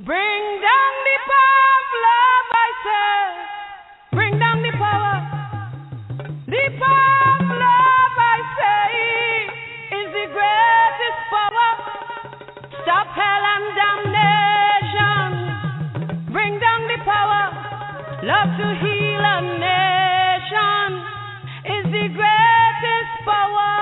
Bring down the power of love, I say. Bring down the power. The power of love, I say, is the greatest power. Stop hell and damnation. Bring down the power. Love to heal a nation is the greatest power.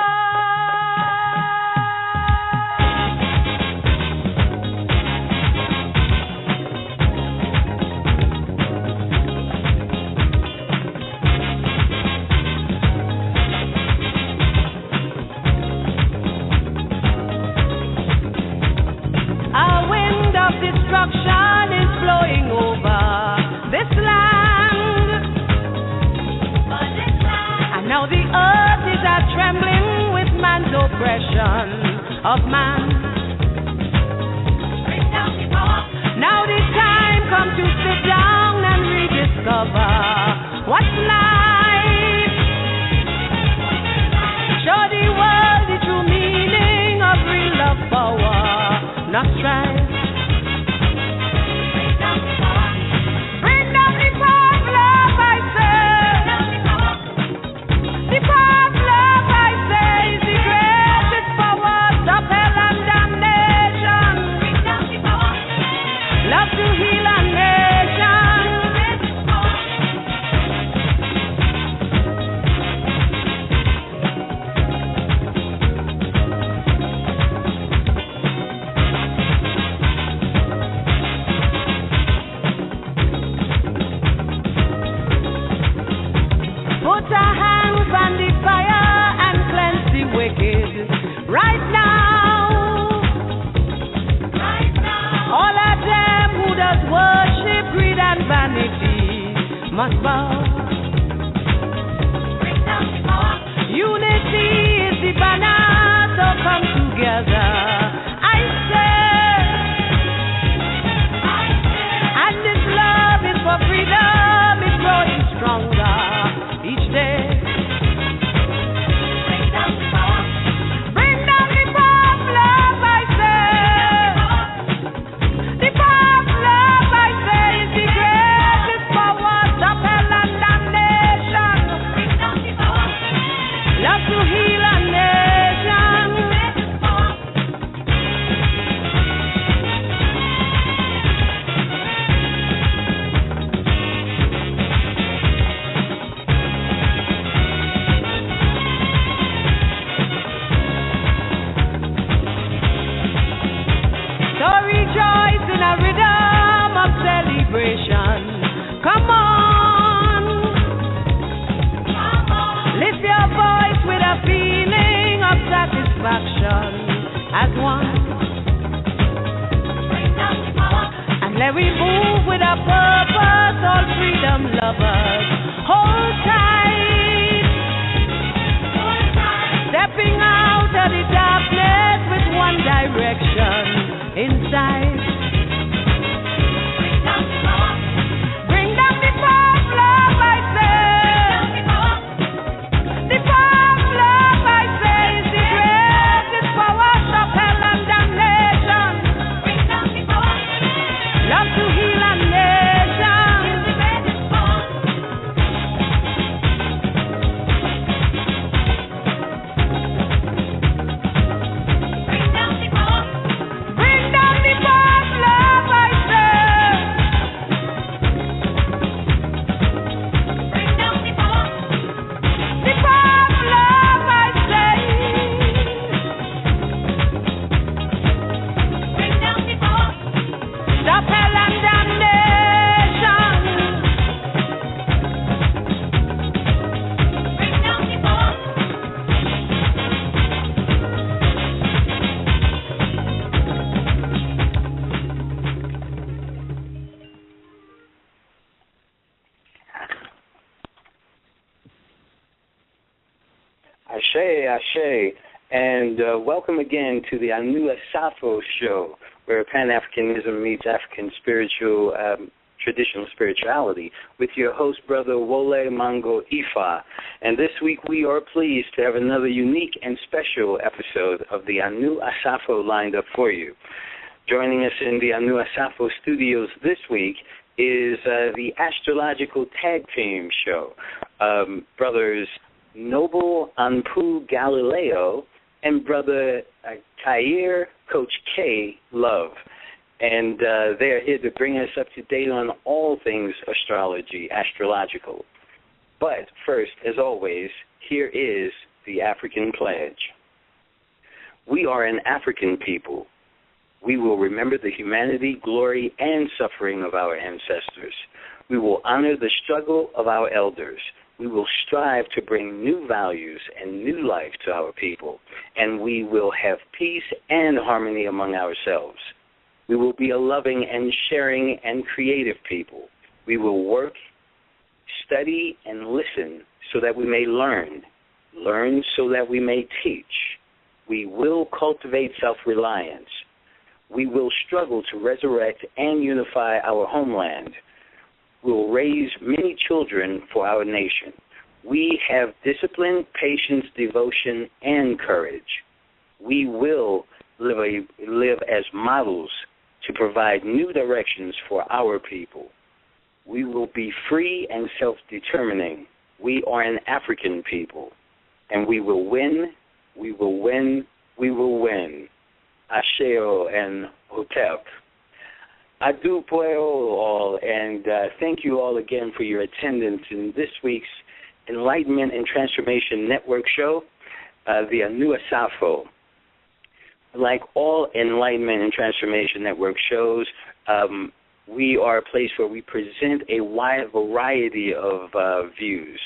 Destruction is blowing over this land. And now the earth is trembling with man's oppression of man. Now the time comes to sit down and rediscover what's life. Show the world the true meaning of real love, power, not strife. Must bow. Unity is the banner, so come together. I say, and this love is for freedom, it's growing stronger each day. Bring down the power of love, I say. The power of love, I say, is the greatest power. Love to heal a nation. So rejoice in a rhythm of celebration. Come on. Lift your voice with a feeling of satisfaction as one. And let we move with a purpose, all freedom lovers. Hold tight. Stepping out of the darkness with one direction inside. Bring down the power of love, I say. The power of love, I say, is the greatest power. Stop hell and damnation. Love to heal a nation. Bring down the power of love, I say. The power of love, I say. Stop hell and damnation. Ashe, Ashe, and welcome again to the Asafo show, where Pan-Africanism meets African traditional spirituality, with your host, Brother Wole Mango Ifa. And this week we are pleased to have another unique and special episode of the Asafo lined up for you. Joining us in the Asafo studios this week is the astrological tag team show. Brothers Noble Anpu Galileo and brother Khayr, Coach K, Love. And they are here to bring us up to date on all things astrology, astrological. But first, as always, here is the African pledge. We are an African people. We will remember the humanity, glory, and suffering of our ancestors. We will honor the struggle of our elders. We will strive to bring new values and new life to our people, and we will have peace and harmony among ourselves. We will be a loving and sharing and creative people. We will work, study, and listen so that we may learn so that we may teach. We will cultivate self-reliance. We will struggle to resurrect and unify our homeland. We will raise many children for our nation. We have discipline, patience, devotion, and courage. We will live as models to provide new directions for our people. We will be free and self-determining. We are an African people, and we will win, we will win, we will win. Asheo and Hotep. Adu Pueo all, and thank you all again for your attendance in this week's Enlightenment and Transformation Network show, the Asafo. Like all Enlightenment and Transformation Network shows, we are a place where we present a wide variety of views,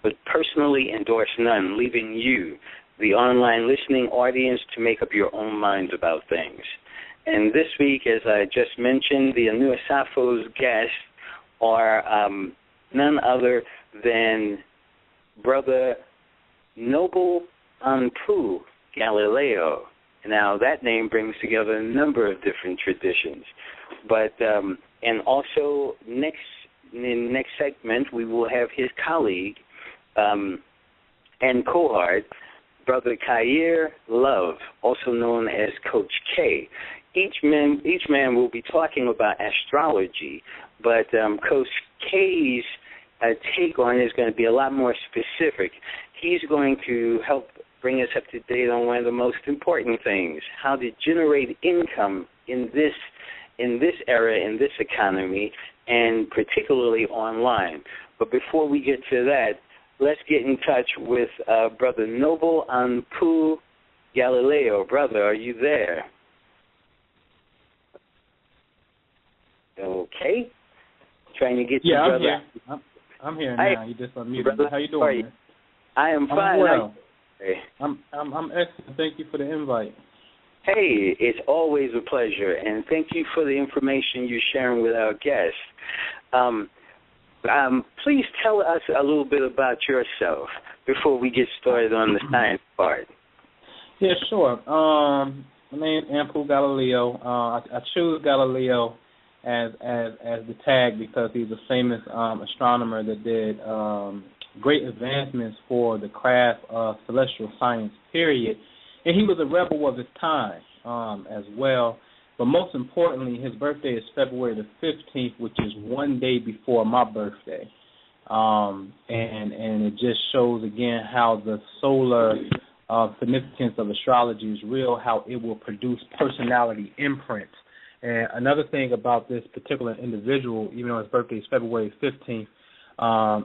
but personally endorse none, leaving you, the online listening audience, to make up your own minds about things. And this week, as I just mentioned, the Asafo's guests are none other than Brother Noble Anpu Galileo. Now, that name brings together a number of different traditions. But, and also, in next segment, we will have his colleague and cohort, Brother Khayr Love, also known as Coach K. Each man will be talking about astrology, but Coach K's take on it is going to be a lot more specific. He's going to help bring us up to date on one of the most important things, how to generate income in this era, in this economy, and particularly online. But before we get to that, let's get in touch with Brother Noble Anpu Galileo. Brother, are you there? Okay. Trying to get you, brother. I'm here now. You just unmuted. Brother, how you doing, man? I am fine. I'm well. I'm excellent. Thank you for the invite. Hey, it's always a pleasure, and thank you for the information you're sharing with our guests. Please tell us a little bit about yourself before we get started on the science part. Yeah, sure. My name is Anpu Galileo. I choose Galileo as the tag because he's a famous astronomer that did great advancements for the craft of celestial science, period. And he was a rebel of his time as well. But most importantly, his birthday is February the 15th, which is one day before my birthday. And it just shows, again, how the solar significance of astrology is real, how it will produce personality imprints. And another thing about this particular individual, even though his birthday is February 15th,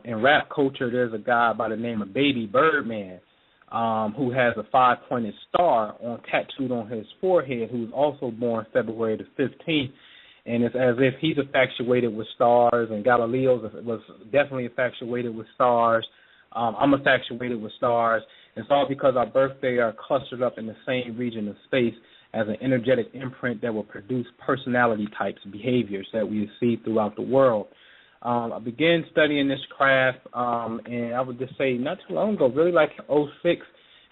in rap culture, there's a guy by the name of Baby Birdman who has a 5-pointed star tattooed on his forehead, who's also born February the 15th. And it's as if he's infatuated with stars, and Galileo was definitely infatuated with stars. I'm infatuated with stars. It's all because our birthday are clustered up in the same region of space as an energetic imprint that will produce personality types, behaviors that we see throughout the world. I began studying this craft, and I would just say not too long ago, really like 2006,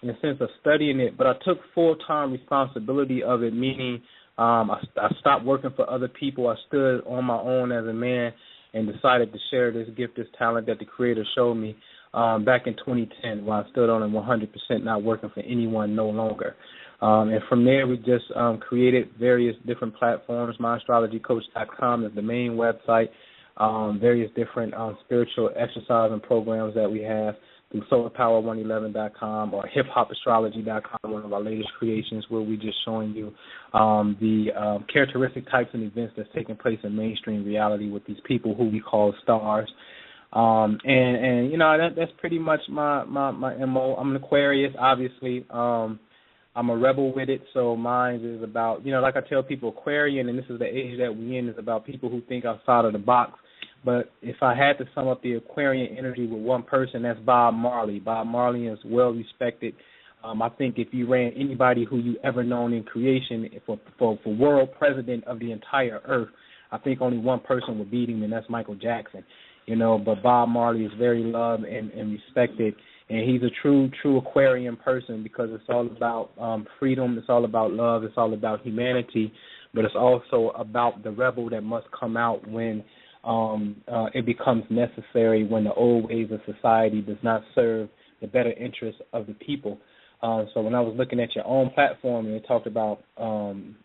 in the sense of studying it, but I took full-time responsibility of it, meaning I stopped working for other people. I stood on my own as a man and decided to share this gift, this talent that the Creator showed me back in 2010, when I stood on it 100%, not working for anyone no longer. And from there, we just created various different platforms. MyAstrologyCoach.com is the main website. Various different spiritual exercise and programs that we have through SolarPower111.com or HipHopAstrology.com, one of our latest creations, where we're just showing you the characteristic types and events that's taking place in mainstream reality with these people who we call stars. And you know, that's pretty much my MO. I'm an Aquarius, obviously. I'm a rebel with it, so mine is about, you know, like I tell people, Aquarian, and this is the age that we're in, is about people who think outside of the box. But if I had to sum up the Aquarian energy with one person, that's Bob Marley. Bob Marley is well respected. I think if you ran anybody who you ever known in creation for world president of the entire earth, I think only one person would beat him, and that's Michael Jackson. You know, but Bob Marley is very loved and respected. And he's a true Aquarian person because it's all about freedom, it's all about love, it's all about humanity, but it's also about the rebel that must come out when it becomes necessary, when the old ways of society does not serve the better interests of the people. So when I was looking at your own platform and it talked about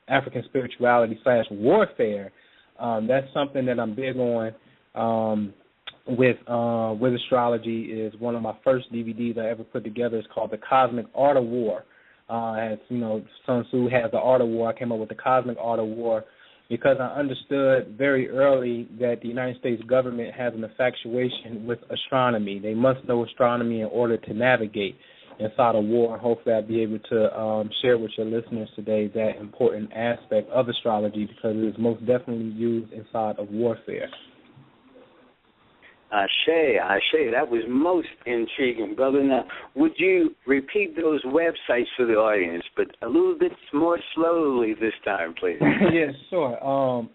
African spirituality / warfare, that's something that I'm big on. With astrology is one of my first DVDs I ever put together. It's called The Cosmic Art of War. As you know, Sun Tzu has the Art of War. I came up with The Cosmic Art of War because I understood very early that the United States government has an infatuation with astronomy. They must know astronomy in order to navigate inside a war. And hopefully I'll be able to share with your listeners today that important aspect of astrology because it is most definitely used inside of warfare. Ashe, that was most intriguing, brother. Now, would you repeat those websites for the audience, but a little bit more slowly this time, please? Yes, sure.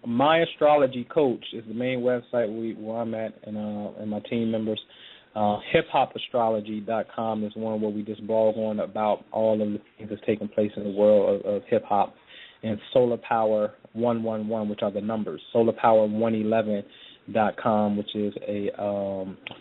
My Astrology Coach is the main website where I'm at, and my team members. HipHopAstrology.com is one where we just blog on about all of the things that's taking place in the world of hip-hop. And Solar Power 111, which are the numbers, SolarPower111.com, which is a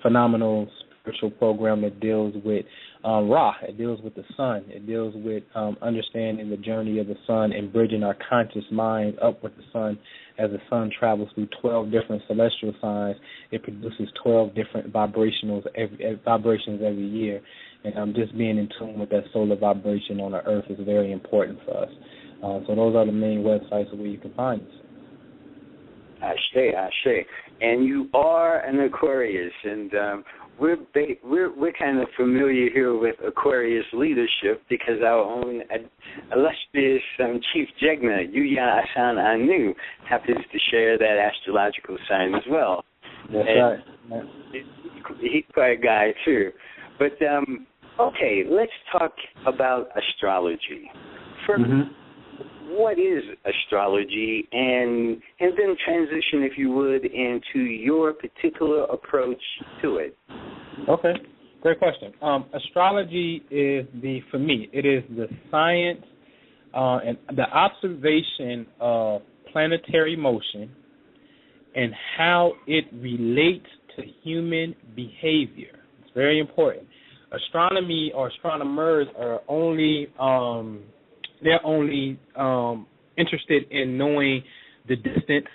phenomenal spiritual program that deals with Ra. It deals with the sun. It deals with understanding the journey of the sun and bridging our conscious mind up with the sun. As the sun travels through 12 different celestial signs, it produces 12 different vibrations every year. And just being in tune with that solar vibration on the earth is very important for us. So those are the main websites where you can find us. Ashe. And you are an Aquarius, and we're kind of familiar here with Aquarius leadership because our own illustrious Chief Jegna, Yuya Asan Anu, happens to share that astrological sign as well. That's and right. He's quite a guy too. But okay, let's talk about astrology. First, what is astrology, and then transition, if you would, into your particular approach to it. Okay, great question. Astrology is for me, it is the science and the observation of planetary motion and how it relates to human behavior. It's very important. Astronomy or astronomers are only interested in knowing the distance,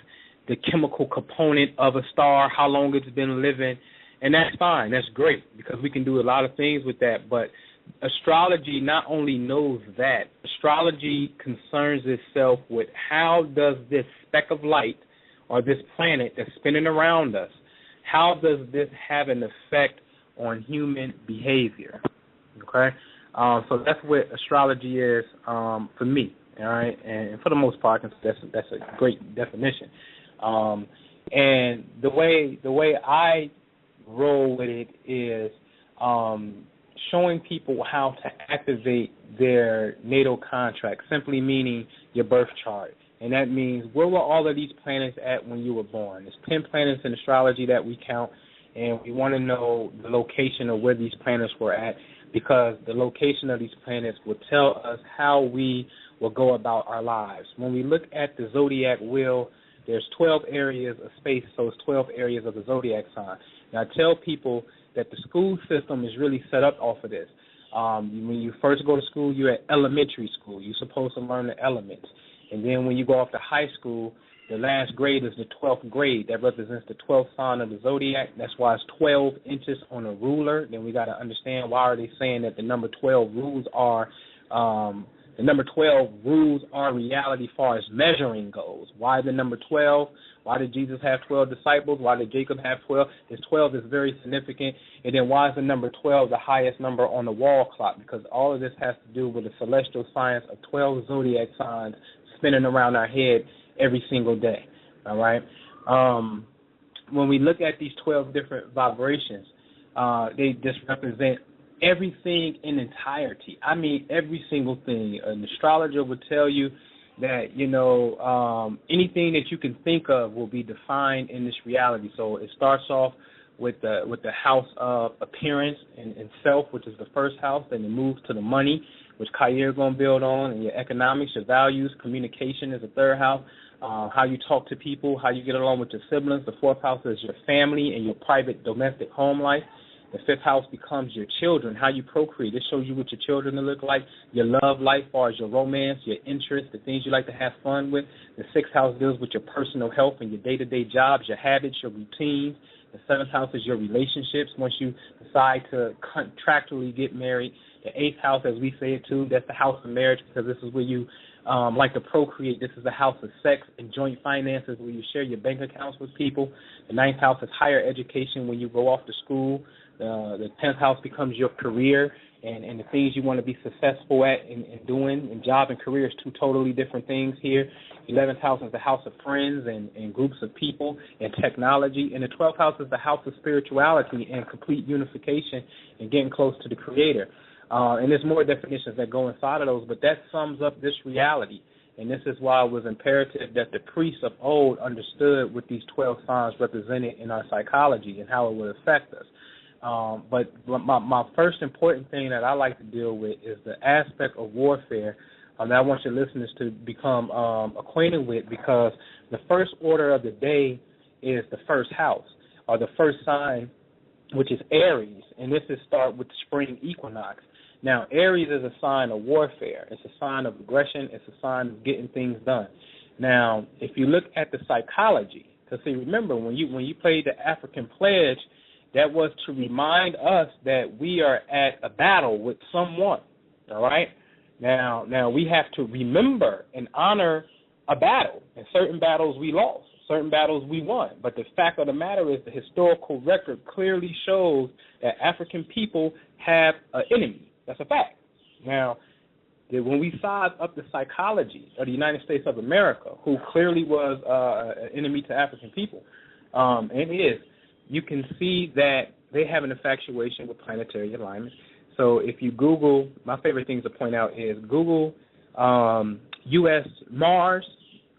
the chemical component of a star, how long it's been living, and that's fine. That's great because we can do a lot of things with that. But astrology not only knows that, astrology concerns itself with how does this speck of light or this planet that's spinning around us, how does this have an effect on human behavior? Okay? So that's what astrology is for me, all right? And for the most part, that's a great definition. And the way I roll with it is showing people how to activate their natal contract, simply meaning your birth chart. And that means where were all of these planets at when you were born? There's 10 planets in astrology that we count, and we want to know the location of where these planets were at, because the location of these planets will tell us how we will go about our lives. When we look at the zodiac wheel, there's 12 areas of space, so it's 12 areas of the zodiac sign. Now, I tell people that the school system is really set up off of this. When you first go to school, you're at elementary school. You're supposed to learn the elements. And then when you go off to high school, the last grade is the 12th grade. That represents the 12th sign of the zodiac. That's why it's 12 inches on a ruler. Then we got to understand, why are they saying that the number 12 rules are reality as far as measuring goes. Why the number 12? Why did Jesus have 12 disciples? Why did Jacob have 12? This 12 is very significant. And then why is the number 12 the highest number on the wall clock? Because all of this has to do with the celestial science of 12 zodiac signs spinning around our head every single day. All right? When we look at these 12 different vibrations, they just represent everything in entirety. I mean, every single thing. An astrologer would tell you that, anything that you can think of will be defined in this reality. So it starts off with the house of appearance and self, which is the first house, then it moves to the money, which Khayr is going to build on, and your economics, your values, communication is the third house, how you talk to people, how you get along with your siblings. The fourth house is your family and your private domestic home life. The fifth house becomes your children, how you procreate. It shows you what your children look like, your love life, as far as your romance, your interests, the things you like to have fun with. The sixth house deals with your personal health and your day-to-day jobs, your habits, your routines. The seventh house is your relationships once you decide to contractually get married. The eighth house, as we say it too, that's the house of marriage, because this is where you like to procreate. This is the house of sex and joint finances, where you share your bank accounts with people. The ninth house is higher education, when you go off to school. The 10th house becomes your career and the things you want to be successful at and doing. And job and career is two totally different things here. 11th house is the house of friends and groups of people and technology. And the 12th house is the house of spirituality and complete unification and getting close to the Creator. And there's more definitions that go inside of those, but that sums up this reality. And this is why it was imperative that the priests of old understood what these 12 signs represented in our psychology and how it would affect us. But my first important thing that I like to deal with is the aspect of warfare that I want your listeners to become acquainted with, because the first order of the day is the first house, or the first sign, which is Aries, and this is start with the spring equinox. Now, Aries is a sign of warfare. It's a sign of aggression. It's a sign of getting things done. Now, if you look at the psychology, because see, remember, when you played the African pledge, that was to remind us that we are at a battle with someone, all right? Now we have to remember and honor a battle. And certain battles we lost, certain battles we won. But the fact of the matter is the historical record clearly shows that African people have an enemy. That's a fact. Now, when we size up the psychology of the United States of America, who clearly was an enemy to African people, and is, you can see that they have an infatuation with planetary alignment. So if you Google, my favorite things to point out is Google U.S. Mars,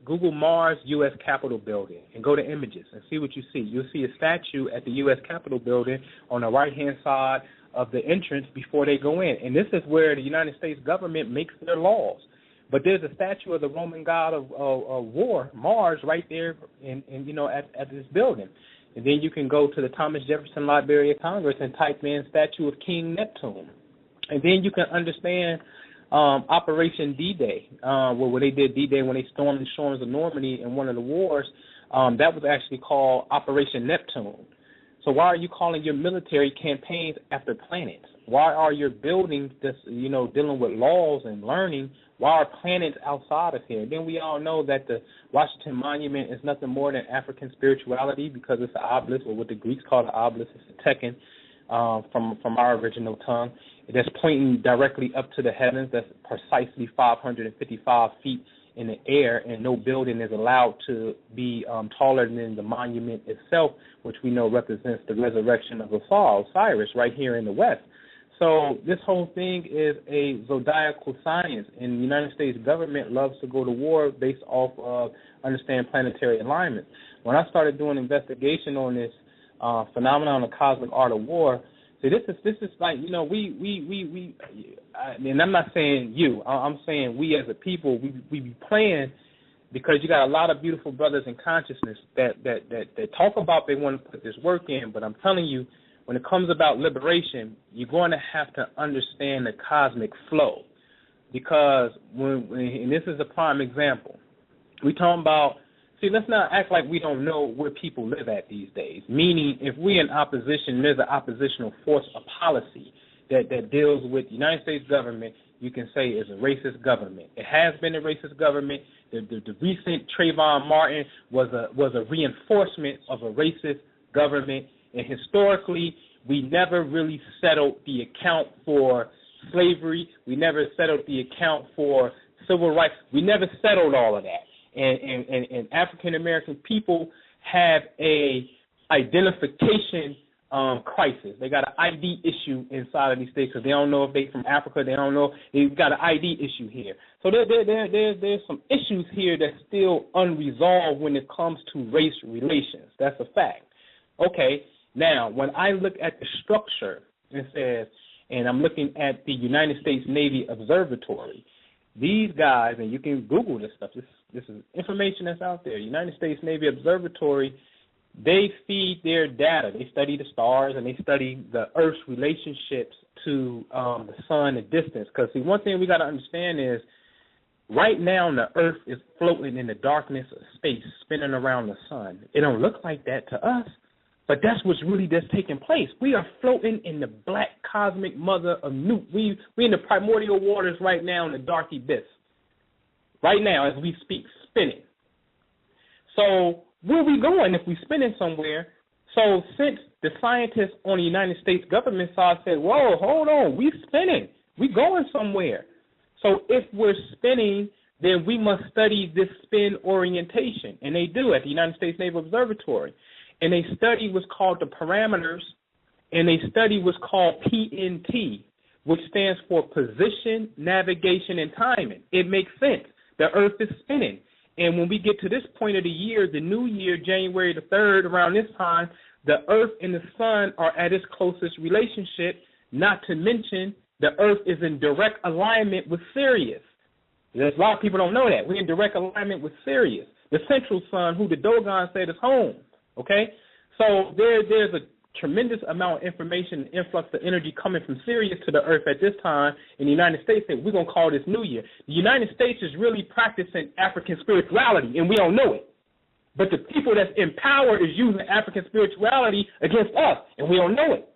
Google Mars U.S. Capitol Building, and go to images and see what you see. You'll see a statue at the U.S. Capitol Building on the right-hand side of the entrance before they go in. And this is where the United States government makes their laws. But there's a statue of the Roman god of war, Mars, right there at this building. And then you can go to the Thomas Jefferson Library of Congress and type in statue of King Neptune. And then you can understand Operation D-Day, where they did D-Day when they stormed the shores of Normandy in one of the wars. That was actually called Operation Neptune. So why are you calling your military campaigns after planets? Why are your buildings just, dealing with laws and learning? Why are planets outside of here? Then we all know that the Washington Monument is nothing more than African spirituality, because it's an obelisk, or what the Greeks call the obelisk. It's a tekken from our original tongue. That's pointing directly up to the heavens. That's precisely 555 feet in the air, and no building is allowed to be taller than the monument itself, which we know represents the resurrection of Osiris right here in the West. So this whole thing is a zodiacal science, and the United States government loves to go to war based off of understand planetary alignment. When I started doing investigation on this phenomenon of cosmic art of war, see, this is like, and I'm not saying you, I'm saying we as a people, we be playing, because you got a lot of beautiful brothers in consciousness that talk about they want to put this work in, but I'm telling you, when it comes about liberation, you're going to have to understand the cosmic flow, because and this is a prime example. We talking about, see, let's not act like we don't know where people live at these days. Meaning, if we're in opposition, there's an oppositional force, a policy that deals with the United States government. You can say is a racist government. It has been a racist government. The recent Trayvon Martin was a reinforcement of a racist government. And historically, we never really settled the account for slavery. We never settled the account for civil rights. We never settled all of that. And African American people have a identification crisis. They got an ID issue inside of these states because they don't know if they from Africa. They don't know. They've got an ID issue here. So there's some issues here that's still unresolved when it comes to race relations. That's a fact. Okay, now when I look at the structure, it says, and I'm looking at the United States Navy Observatory, these guys, and you can Google this stuff. This is information that's out there. United States Navy Observatory, they feed their data. They study the stars and they study the Earth's relationships to the sun and distance. Because, see, one thing we got to understand is right now the Earth is floating in the darkness of space, spinning around the sun. It don't look like that to us, but that's what's really just taking place. We are floating in the black cosmic mother of Newt. We in the primordial waters right now in the dark abyss. Right now, as we speak, spinning. So where are we going if we're spinning somewhere? So since the scientists on the United States government side said, whoa, hold on, we're spinning. We're going somewhere. So if we're spinning, then we must study this spin orientation. And they do at the United States Naval Observatory. And they study what's called the parameters, and they study what's called PNT, which stands for position, navigation, and timing. It makes sense. The Earth is spinning. And when we get to this point of the year, the new year, January the 3rd, around this time, the Earth and the sun are at its closest relationship, not to mention the Earth is in direct alignment with Sirius. There's a lot of people don't know that. We're in direct alignment with Sirius, the central sun, who the Dogon said is home, okay? So there's a tremendous amount of information, influx of energy coming from Sirius to the Earth at this time in the United States that we're going to call this New Year. The United States is really practicing African spirituality, and we don't know it. But the people that's in power is using African spirituality against us, and we don't know it.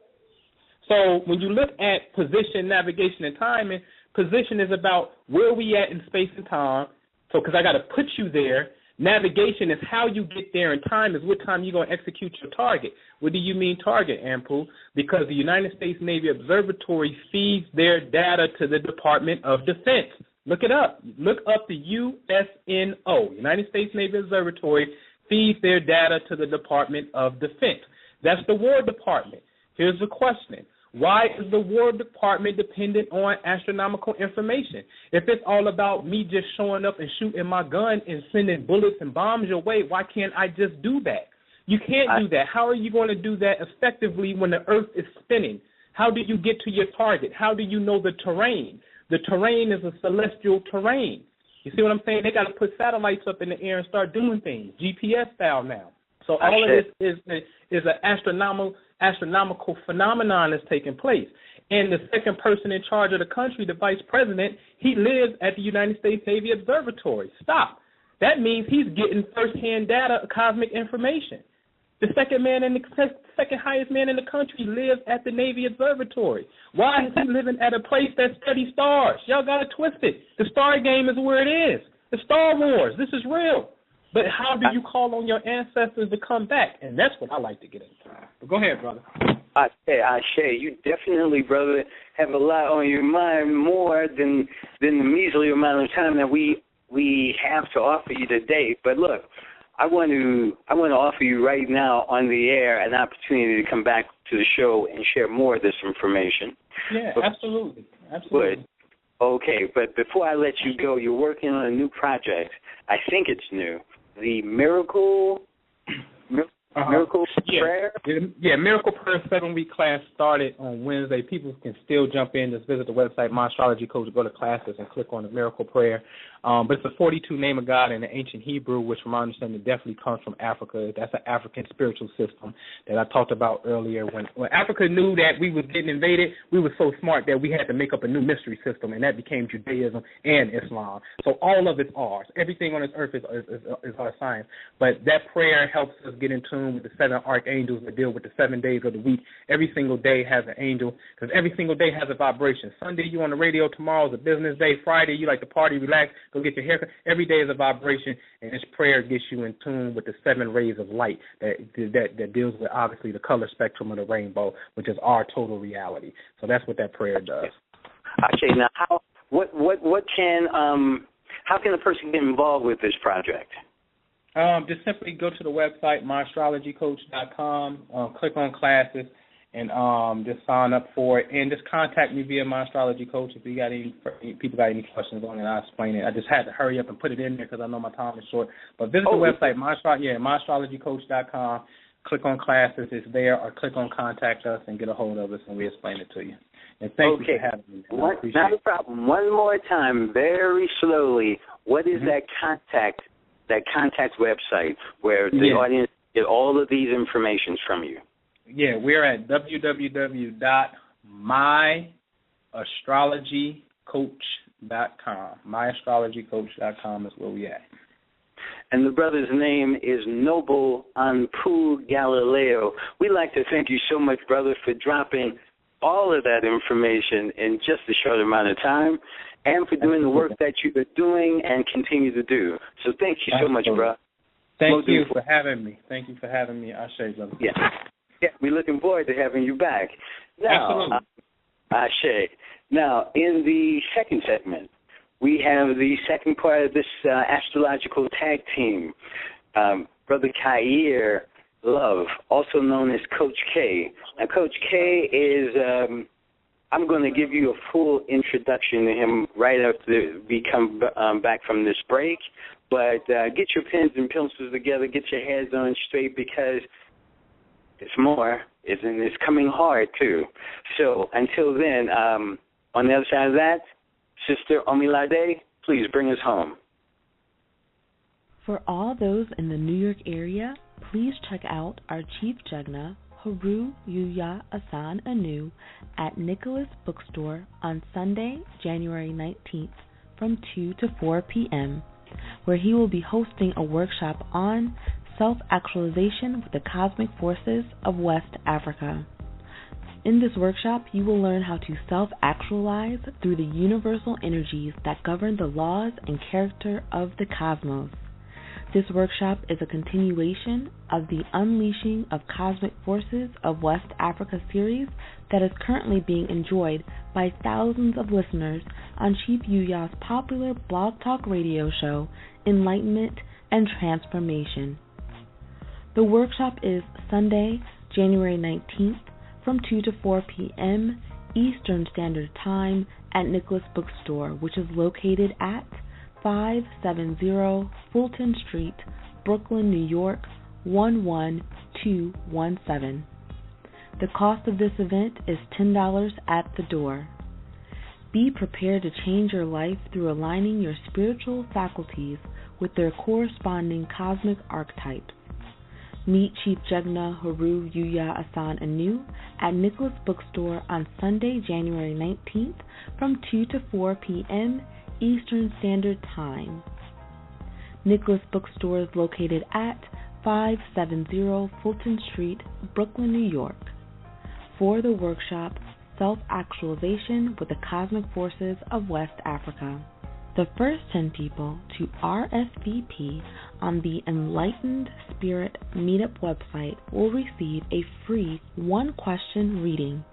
So when you look at position, navigation, and timing, position is about where we at in space and time. So because I got to put you there. Navigation is how you get there, and time is what time you're going to execute your target. What do you mean target, Anpu? Because the United States Navy Observatory feeds their data to the Department of Defense. Look it up. Look up the USNO, United States Navy Observatory, feeds their data to the Department of Defense. That's the War Department. Here's the question. Why is the War Department dependent on astronomical information? If it's all about me just showing up and shooting my gun and sending bullets and bombs your way, why can't I just do that? You can't do that. How are you going to do that effectively when the Earth is spinning? How do you get to your target? How do you know the terrain? The terrain is a celestial terrain. You see what I'm saying? They got to put satellites up in the air and start doing things, GPS style now. So all of this is an astronomical phenomenon that's taking place. And the second person in charge of the country, the vice president, he lives at the United States Navy Observatory. Stop. That means he's getting firsthand data, cosmic information. The second highest man in the country lives at the Navy Observatory. Why is he living at a place that studies stars? Y'all got it twisted. The star game is where it is. The Star Wars. This is real. But how do you call on your ancestors to come back? And that's what I like to get into. But go ahead, brother. Ashe, you definitely, brother, have a lot on your mind, more than the measly amount of time that we have to offer you today. But look, I want to offer you right now on the air an opportunity to come back to the show and share more of this information. Yeah, absolutely. Good. Okay, but before I let you go, you're working on a new project. I think it's new. The Miracle Prayer? Yeah, Miracle Prayer 7-week class started on Wednesday. People can still jump in. Just visit the website, My Astrology Coach, go to classes and click on the Miracle Prayer. But it's a 42 name of God in the ancient Hebrew, which from my understanding definitely comes from Africa. That's an African spiritual system that I talked about earlier. When Africa knew that we was getting invaded, we were so smart that we had to make up a new mystery system, and that became Judaism and Islam. So all of it's ours. Everything on this earth is our science. But that prayer helps us get in tune with the 7 archangels that deal with the 7 days of the week. Every single day has an angel, because every single day has a vibration. Sunday, you on the radio. Tomorrow is a business day. Friday, you like to party, relax, go get your haircut. Every day is a vibration, and this prayer gets you in tune with the 7 rays of light that deals with, obviously, the color spectrum of the rainbow, which is our total reality. So that's what that prayer does. Okay, now how can a person get involved with this project? Just simply go to the website, myastrologycoach.com, click on classes, and just sign up for it. And just contact me via My Astrology Coach if you got any questions on it. I'll explain it. I just had to hurry up and put it in there because I know my time is short. But visit the website, myastrologycoach.com. Click on classes. It's there, or click on contact us and get a hold of us, and we explain it to you. And thank you for having me. Not a problem. One more time, very slowly. What is that contact website where the audience get all of these informations from you? Yeah, we're at www.myastrologycoach.com. Myastrologycoach.com is where we at. And the brother's name is Noble Anpu Galileo. We'd like to thank you so much, brother, for dropping all of that information in just a short amount of time, and for doing the work that you are doing and continue to do. So thank you so much, bro. Thank you for having me. Thank you for having me. Ashe, brother. Yeah, we're looking forward to having you back. Now, Ashe. Now, in the second segment, we have the second part of this astrological tag team. Brother Khayr Love, also known as Coach K. Now, Coach K is, I'm going to give you a full introduction to him right after we come back from this break. But get your pens and pencils together, get your heads on straight, because it's more, and it's coming hard, too. So until then, on the other side of that, Sister Omilade, please bring us home. For all those in the New York area, please check out our Chief Jugna, Haru Yuya Asan Anu, at Nicholas Bookstore on Sunday, January 19th from 2 to 4 p.m., where he will be hosting a workshop on self-actualization with the cosmic forces of West Africa. In this workshop, you will learn how to self-actualize through the universal energies that govern the laws and character of the cosmos. This workshop is a continuation of the Unleashing of Cosmic Forces of West Africa series that is currently being enjoyed by thousands of listeners on Chief Yuya's popular blog talk radio show, Enlightenment and Transformation. The workshop is Sunday, January 19th from 2 to 4 p.m. Eastern Standard Time at Nicholas Bookstore, which is located at 570 Fulton Street, Brooklyn, New York, 11217. The cost of this event is $10 at the door. Be prepared to change your life through aligning your spiritual faculties with their corresponding cosmic archetypes. Meet Chief Jugna Haru Yuya Asan Anu at Nicholas Bookstore on Sunday, January 19th from 2 to 4 p.m. Eastern Standard Time. Nicholas Bookstore is located at 570 Fulton Street, Brooklyn, New York, for the workshop Self-Actualization with the Cosmic Forces of West Africa. The first 10 people to RSVP on the Enlightened Spirit Meetup website will receive a free one-question reading.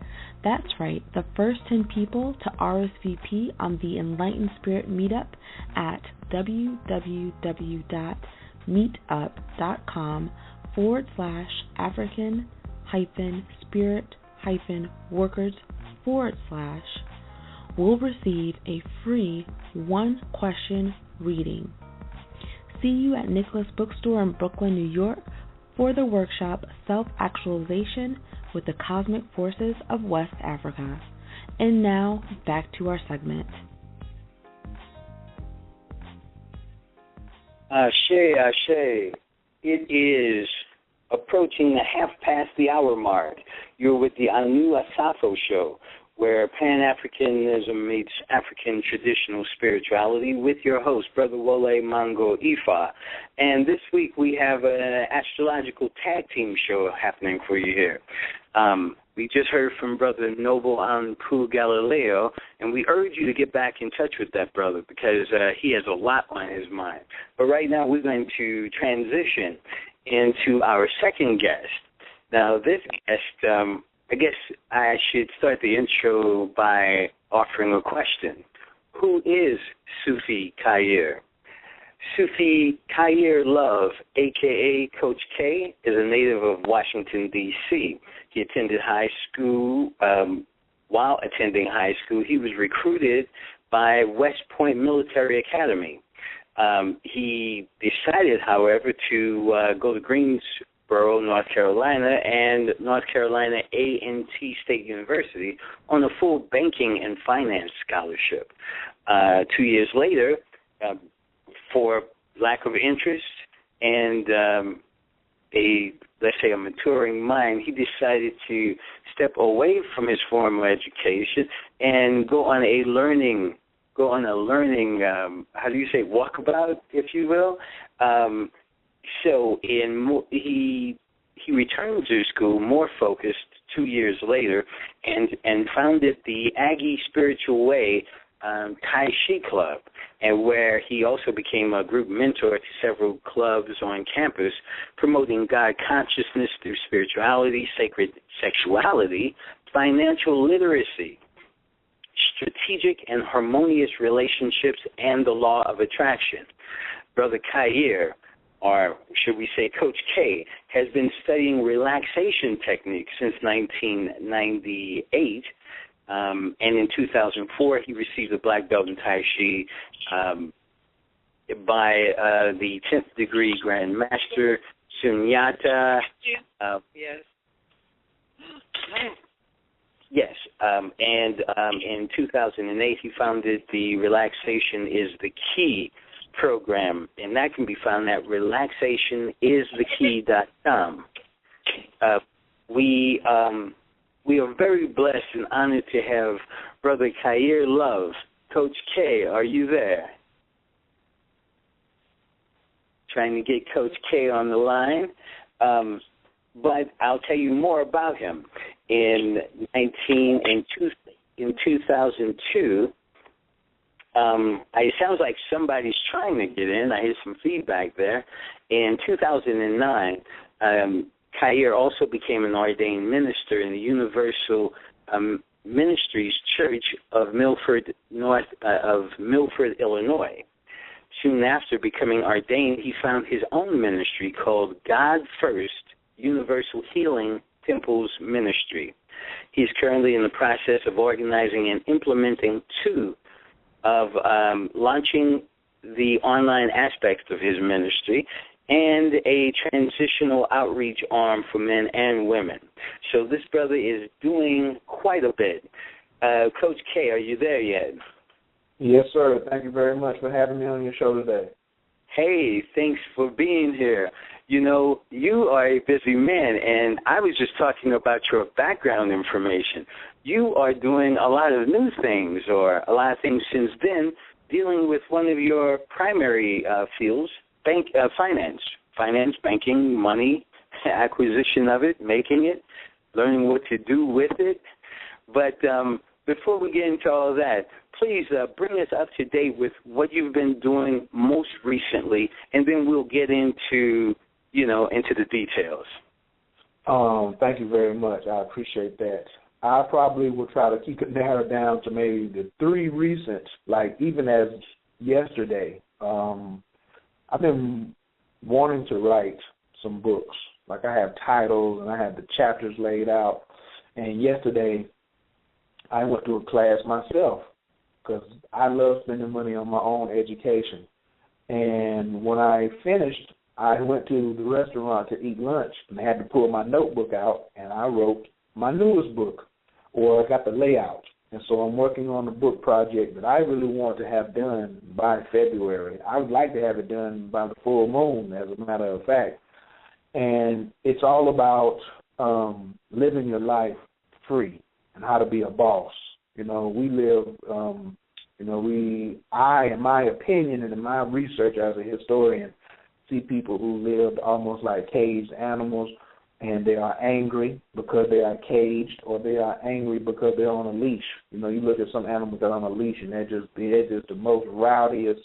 That's right, the first 10 people to RSVP on the Enlightened Spirit Meetup at www.meetup.com/African-Spirit-Workers/ will receive a free one-question reading. See you at Nicholas Bookstore in Brooklyn, New York for the workshop Self-Actualization with the Cosmic Forces of West Africa. And now, back to our segment. Ashe, Ashe. It is approaching the 1/2 mark. You're with the Anu Asafo show, where Pan-Africanism meets African traditional spirituality with your host, Brother Wole Mango Ifa. And this week we have an astrological tag team show happening for you here. We just heard from Brother Noble Anpu Galileo, and we urge you to get back in touch with that brother because he has a lot on his mind. But right now we're going to transition into our second guest. Now, this guest, I guess I should start the intro by offering a question. Who is Sufi Khayr? Sufi Khayr Love, a.k.a. Coach K, is a native of Washington, D.C. He attended high school. While attending high school, he was recruited by West Point Military Academy. He decided, however, to go to Greensboro, North Carolina, and North Carolina A&T State University on a full banking and finance scholarship. 2 years later, for lack of interest and let's say a maturing mind, he decided to step away from his formal education and go on a learning, walkabout, if you will. So he returned to school more focused 2 years later and founded the Aggie Spiritual Way Tai Chi Club, and where he also became a group mentor to several clubs on campus, promoting God consciousness through spirituality, sacred sexuality, financial literacy, strategic and harmonious relationships, and the law of attraction. Brother Khayr, or should we say Coach K, has been studying relaxation techniques since 1998. And in 2004, he received a black belt in Tai Chi by the 10th degree Grand Master Sunyata. Yes. And in 2008, he founded the Relaxation is the Key program, and that can be found at relaxationisthekey.com. We are very blessed and honored to have Brother Khayr Love. Coach K, are you there? Trying to get Coach K on the line. But I'll tell you more about him. In 2002, it sounds like somebody's trying to get in. I hear some feedback there. In 2009, Khayr also became an ordained minister in the Universal Ministries Church of Milford, Illinois. Soon after becoming ordained, he found his own ministry called God First Universal Healing Temples Ministry. He is currently in the process of organizing and implementing launching the online aspects of his ministry and a transitional outreach arm for men and women. So this brother is doing quite a bit. Coach K, are you there yet? Yes, sir. Thank you very much for having me on your show today. Hey, thanks for being here. You know, you are a busy man, and I was just talking about your background information. You are doing a lot of new things, or a lot of things since then, dealing with one of your primary fields, finance, banking, money, acquisition of it, making it, learning what to do with it. But before we get into all of that, please bring us up to date with what you've been doing most recently, and then we'll get into the details. Thank you very much. I appreciate that. I probably will try to keep it narrowed down to maybe the 3 recent, like even as yesterday. I've been wanting to write some books. Like I have titles and I have the chapters laid out. And yesterday I went to a class myself because I love spending money on my own education. And when I finished, I went to the restaurant to eat lunch, and I had to pull my notebook out, and I wrote my newest book, or I got the layout. And so I'm working on a book project that I really want to have done by February. I would like to have it done by the full moon, as a matter of fact. And it's all about living your life free and how to be a boss. You know, we live, in my opinion and in my research as a historian, see people who lived almost like caged animals, and they are angry because they are caged, or they are angry because they're on a leash. You know, you look at some animals that are on a leash, and they're just the most rowdiest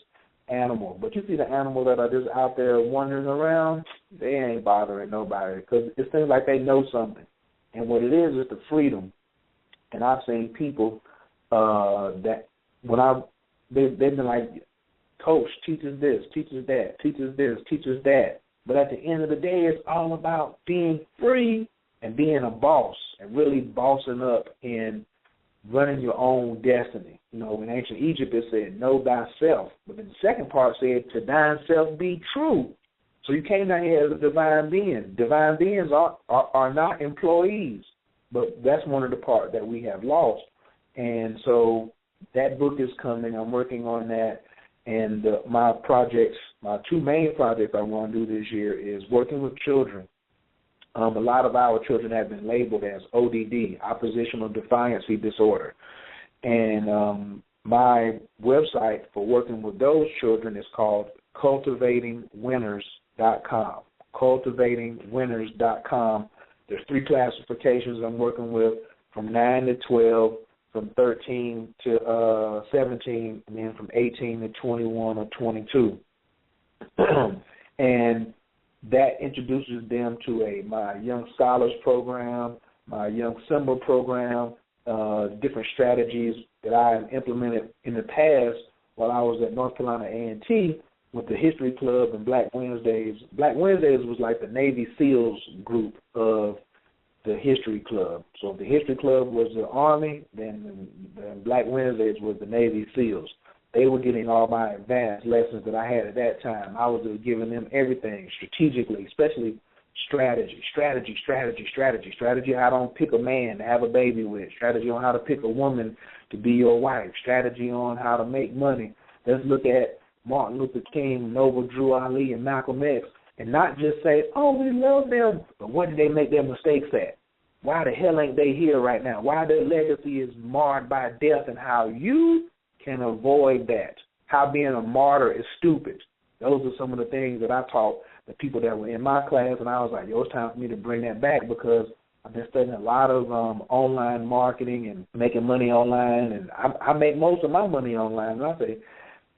animal. But you see the animals that are just out there wandering around, they ain't bothering nobody because it seems like they know something. And what it is the freedom. And I've seen people that when they've been like, Coach, teach us this, teach us that, teach us this, teach us that. But at the end of the day, it's all about being free and being a boss and really bossing up and running your own destiny. You know, in ancient Egypt, it said, know thyself. But then the second part said, to thine self be true. So you came down here as a divine being. Divine beings are not employees. But that's one of the parts that we have lost. And so that book is coming. I'm working on that. And my two main projects I want to do this year is working with children. A lot of our children have been labeled as ODD, oppositional defiancy disorder. And my website for working with those children is called cultivatingwinners.com. Cultivatingwinners.com. There's 3 classifications I'm working with, from 9 to 12, from 13 to 17, and then from 18 to 21 or 22. And that introduces them to my Young Scholars program, my Young Symbol program, different strategies that I have implemented in the past while I was at North Carolina A&T with the History Club and Black Wednesdays. Black Wednesdays was like the Navy SEALs group of the History Club. So if the History Club was the Army, then the Black Wednesdays was the Navy SEALs. They were getting all my advanced lessons that I had at that time. I was giving them everything strategically, especially strategy on how to pick a man to have a baby with, strategy on how to pick a woman to be your wife, strategy on how to make money. Let's look at Martin Luther King, Noble Drew Ali, and Malcolm X, and not just say, oh, we love them, but what did they make their mistakes at? Why the hell ain't they here right now? Why their legacy is marred by death, and how you can avoid that, how being a martyr is stupid. Those are some of the things that I taught the people that were in my class, and I was like, yo, it's time for me to bring that back because I've been studying a lot of online marketing and making money online, and I make most of my money online, and I say,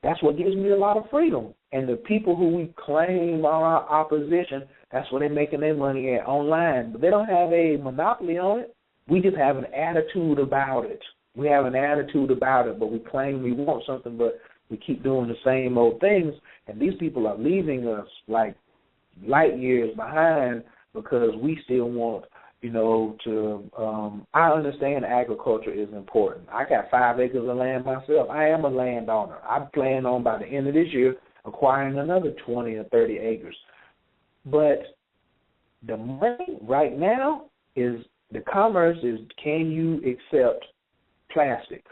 that's what gives me a lot of freedom. And the people who we claim are our opposition, that's where they're making their money at, online. But they don't have a monopoly on it. We just have an attitude about it. We have an attitude about it, but we claim we want something, but we keep doing the same old things. And these people are leaving us like light years behind because we still want, I understand agriculture is important. I got 5 acres of land myself. I am a landowner. I plan on by the end of this year acquiring another 20 or 30 acres. But the money right now is, the commerce is, can you accept plastic?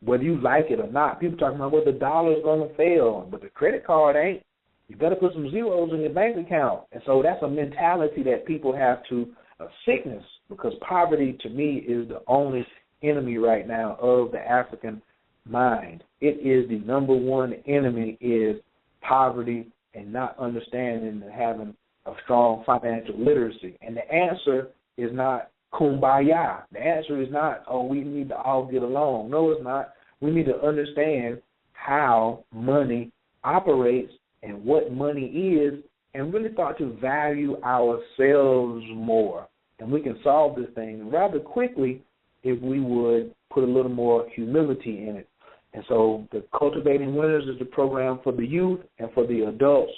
Whether you like it or not. People talking about, well, the dollar's going to fail, but the credit card ain't. You better put some zeros in your bank account. And so that's a mentality that people have to, a sickness, because poverty to me is the only enemy right now of the African mind. It is the number one enemy, is poverty and not understanding and having a strong financial literacy. And the answer is not kumbaya. The answer is not, oh, we need to all get along. No, it's not. We need to understand how money operates and what money is, and really start to value ourselves more. And we can solve this thing rather quickly if we would put a little more humility in it. And so the Cultivating Winners is the program for the youth and for the adults.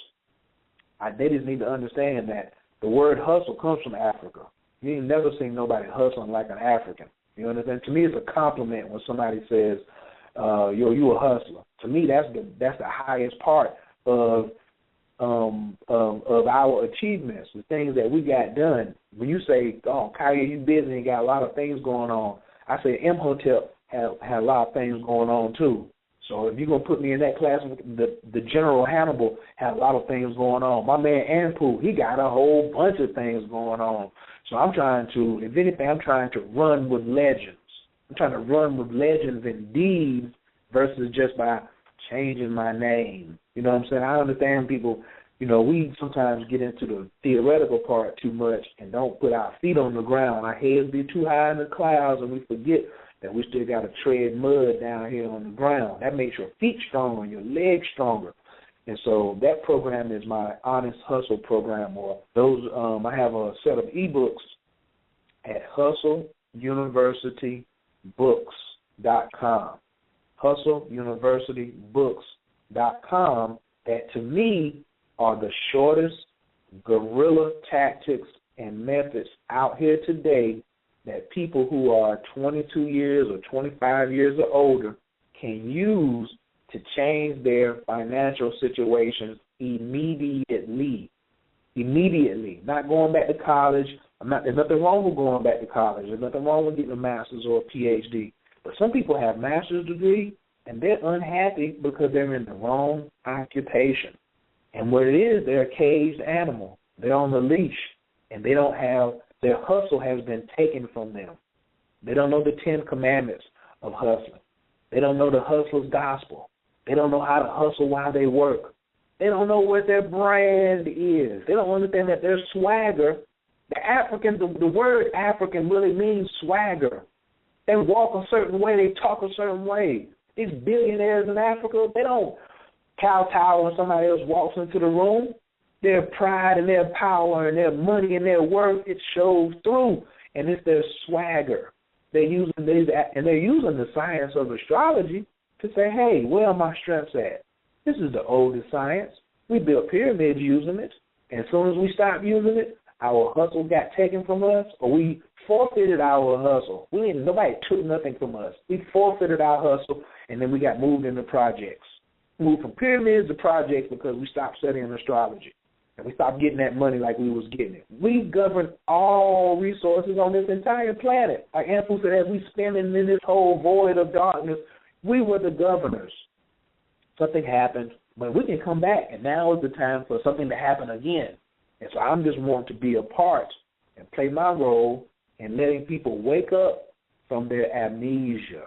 They just need to understand that the word hustle comes from Africa. You ain't never seen nobody hustling like an African. You understand? To me, it's a compliment when somebody says, you a hustler. To me, that's the highest part of our achievements, the things that we got done. When you say, oh, Khayr, you busy and got a lot of things going on, I say, Imhotep had a lot of things going on too. So if you're going to put me in that class, the General Hannibal had a lot of things going on. My man Anpu, he got a whole bunch of things going on. So I'm trying to, if anything, I'm trying to run with legends. I'm trying to run with legends and deeds versus just by changing my name. You know what I'm saying? I understand people, we sometimes get into the theoretical part too much and don't put our feet on the ground. Our heads be too high in the clouds and we forget that we still got to tread mud down here on the ground. That makes your feet stronger and your legs stronger. And so that program is my Honest Hustle program. Or those, I have a set of ebooks at hustleuniversitybooks.com. hustleuniversitybooks.com that to me are the shortest guerrilla tactics and methods out here today that people who are 22 years or 25 years or older can use to change their financial situations immediately. Immediately. Not going back to college. There's nothing wrong with going back to college. There's nothing wrong with getting a master's or a PhD. But some people have master's degree and they're unhappy because they're in the wrong occupation. And what it is, they're a caged animal. They're on the leash, and they don't have, their hustle has been taken from them. They don't know the 10 commandments of hustling. They don't know the hustler's gospel. They don't know how to hustle while they work. They don't know what their brand is. They don't understand that their swagger, the word African really means swagger. They walk a certain way. They talk a certain way. These billionaires in Africa, they don't kowtow when somebody else walks into the room. Their pride and their power and their money and their worth, it shows through, and it's their swagger. They're using the science of astrology to say, hey, where are my strengths at? This is the oldest science. We built pyramids using it, and as soon as we stopped using it, our hustle got taken from us, or we forfeited our hustle. Nobody took nothing from us. We forfeited our hustle, and then we got moved into projects. Moved from pyramids to projects because we stopped studying astrology. And we stopped getting that money like we was getting it. We govern all resources on this entire planet. Like Anpu said, as we spinning in this whole void of darkness, we were the governors. Something happened, but we can come back, and now is the time for something to happen again. And so I'm just wanting to be a part and play my role in letting people wake up from their amnesia.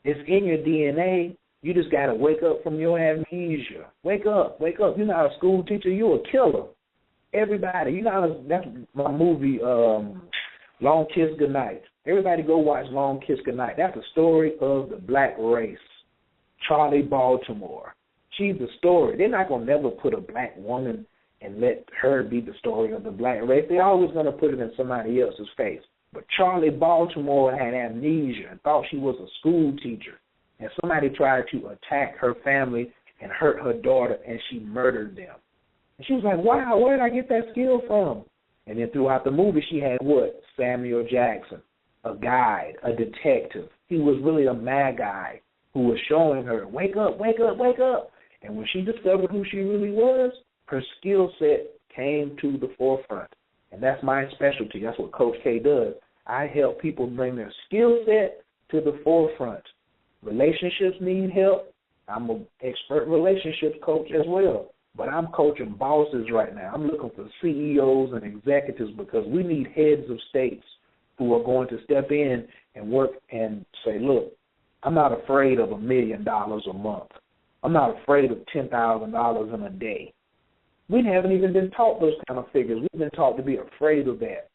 It's in your DNA. You just got to wake up from your amnesia. Wake up, wake up. You're not a school teacher. You're a killer. Everybody, that's my movie, Long Kiss Goodnight. Everybody go watch Long Kiss Goodnight. That's the story of the black race. Charlie Baltimore. She's the story. They're not going to never put a black woman and let her be the story of the black race. They're always going to put it in somebody else's face. But Charlie Baltimore had amnesia and thought she was a school teacher. And somebody tried to attack her family and hurt her daughter, and she murdered them. And she was like, wow, where did I get that skill from? And then throughout the movie, she had what? Samuel Jackson, a guide, a detective. He was really a mad guy who was showing her, wake up, wake up, wake up. And when she discovered who she really was, her skill set came to the forefront. And that's my specialty. That's what Coach K does. I help people bring their skill set to the forefront. Relationships need help. I'm an expert relationships coach as well. But I'm coaching bosses right now. I'm looking for CEOs and executives because we need heads of states who are going to step in and work and say, look, I'm not afraid of $1 million a month. I'm not afraid of $10,000 in a day. We haven't even been taught those kind of figures. We've been taught to be afraid of that.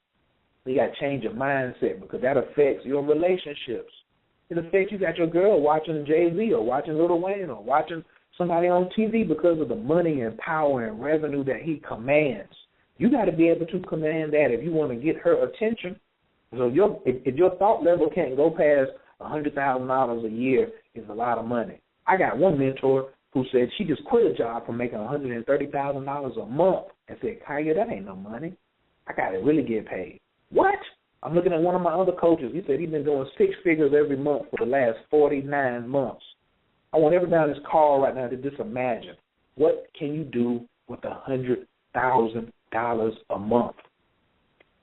You got to change your mindset because that affects your relationships. It affects you got your girl watching Jay-Z or watching Lil Wayne or watching somebody on TV because of the money and power and revenue that he commands. You got to be able to command that if you want to get her attention. So if your thought level can't go past $100,000 a year, is a lot of money. I got one mentor who said she just quit a job for making $130,000 a month and said, Khayr, that ain't no money. I got to really get paid. What? I'm looking at one of my other coaches. He said he's been doing 6 figures every month for the last 49 months. I want everybody on this call right now to just imagine, what can you do with $100,000 a month?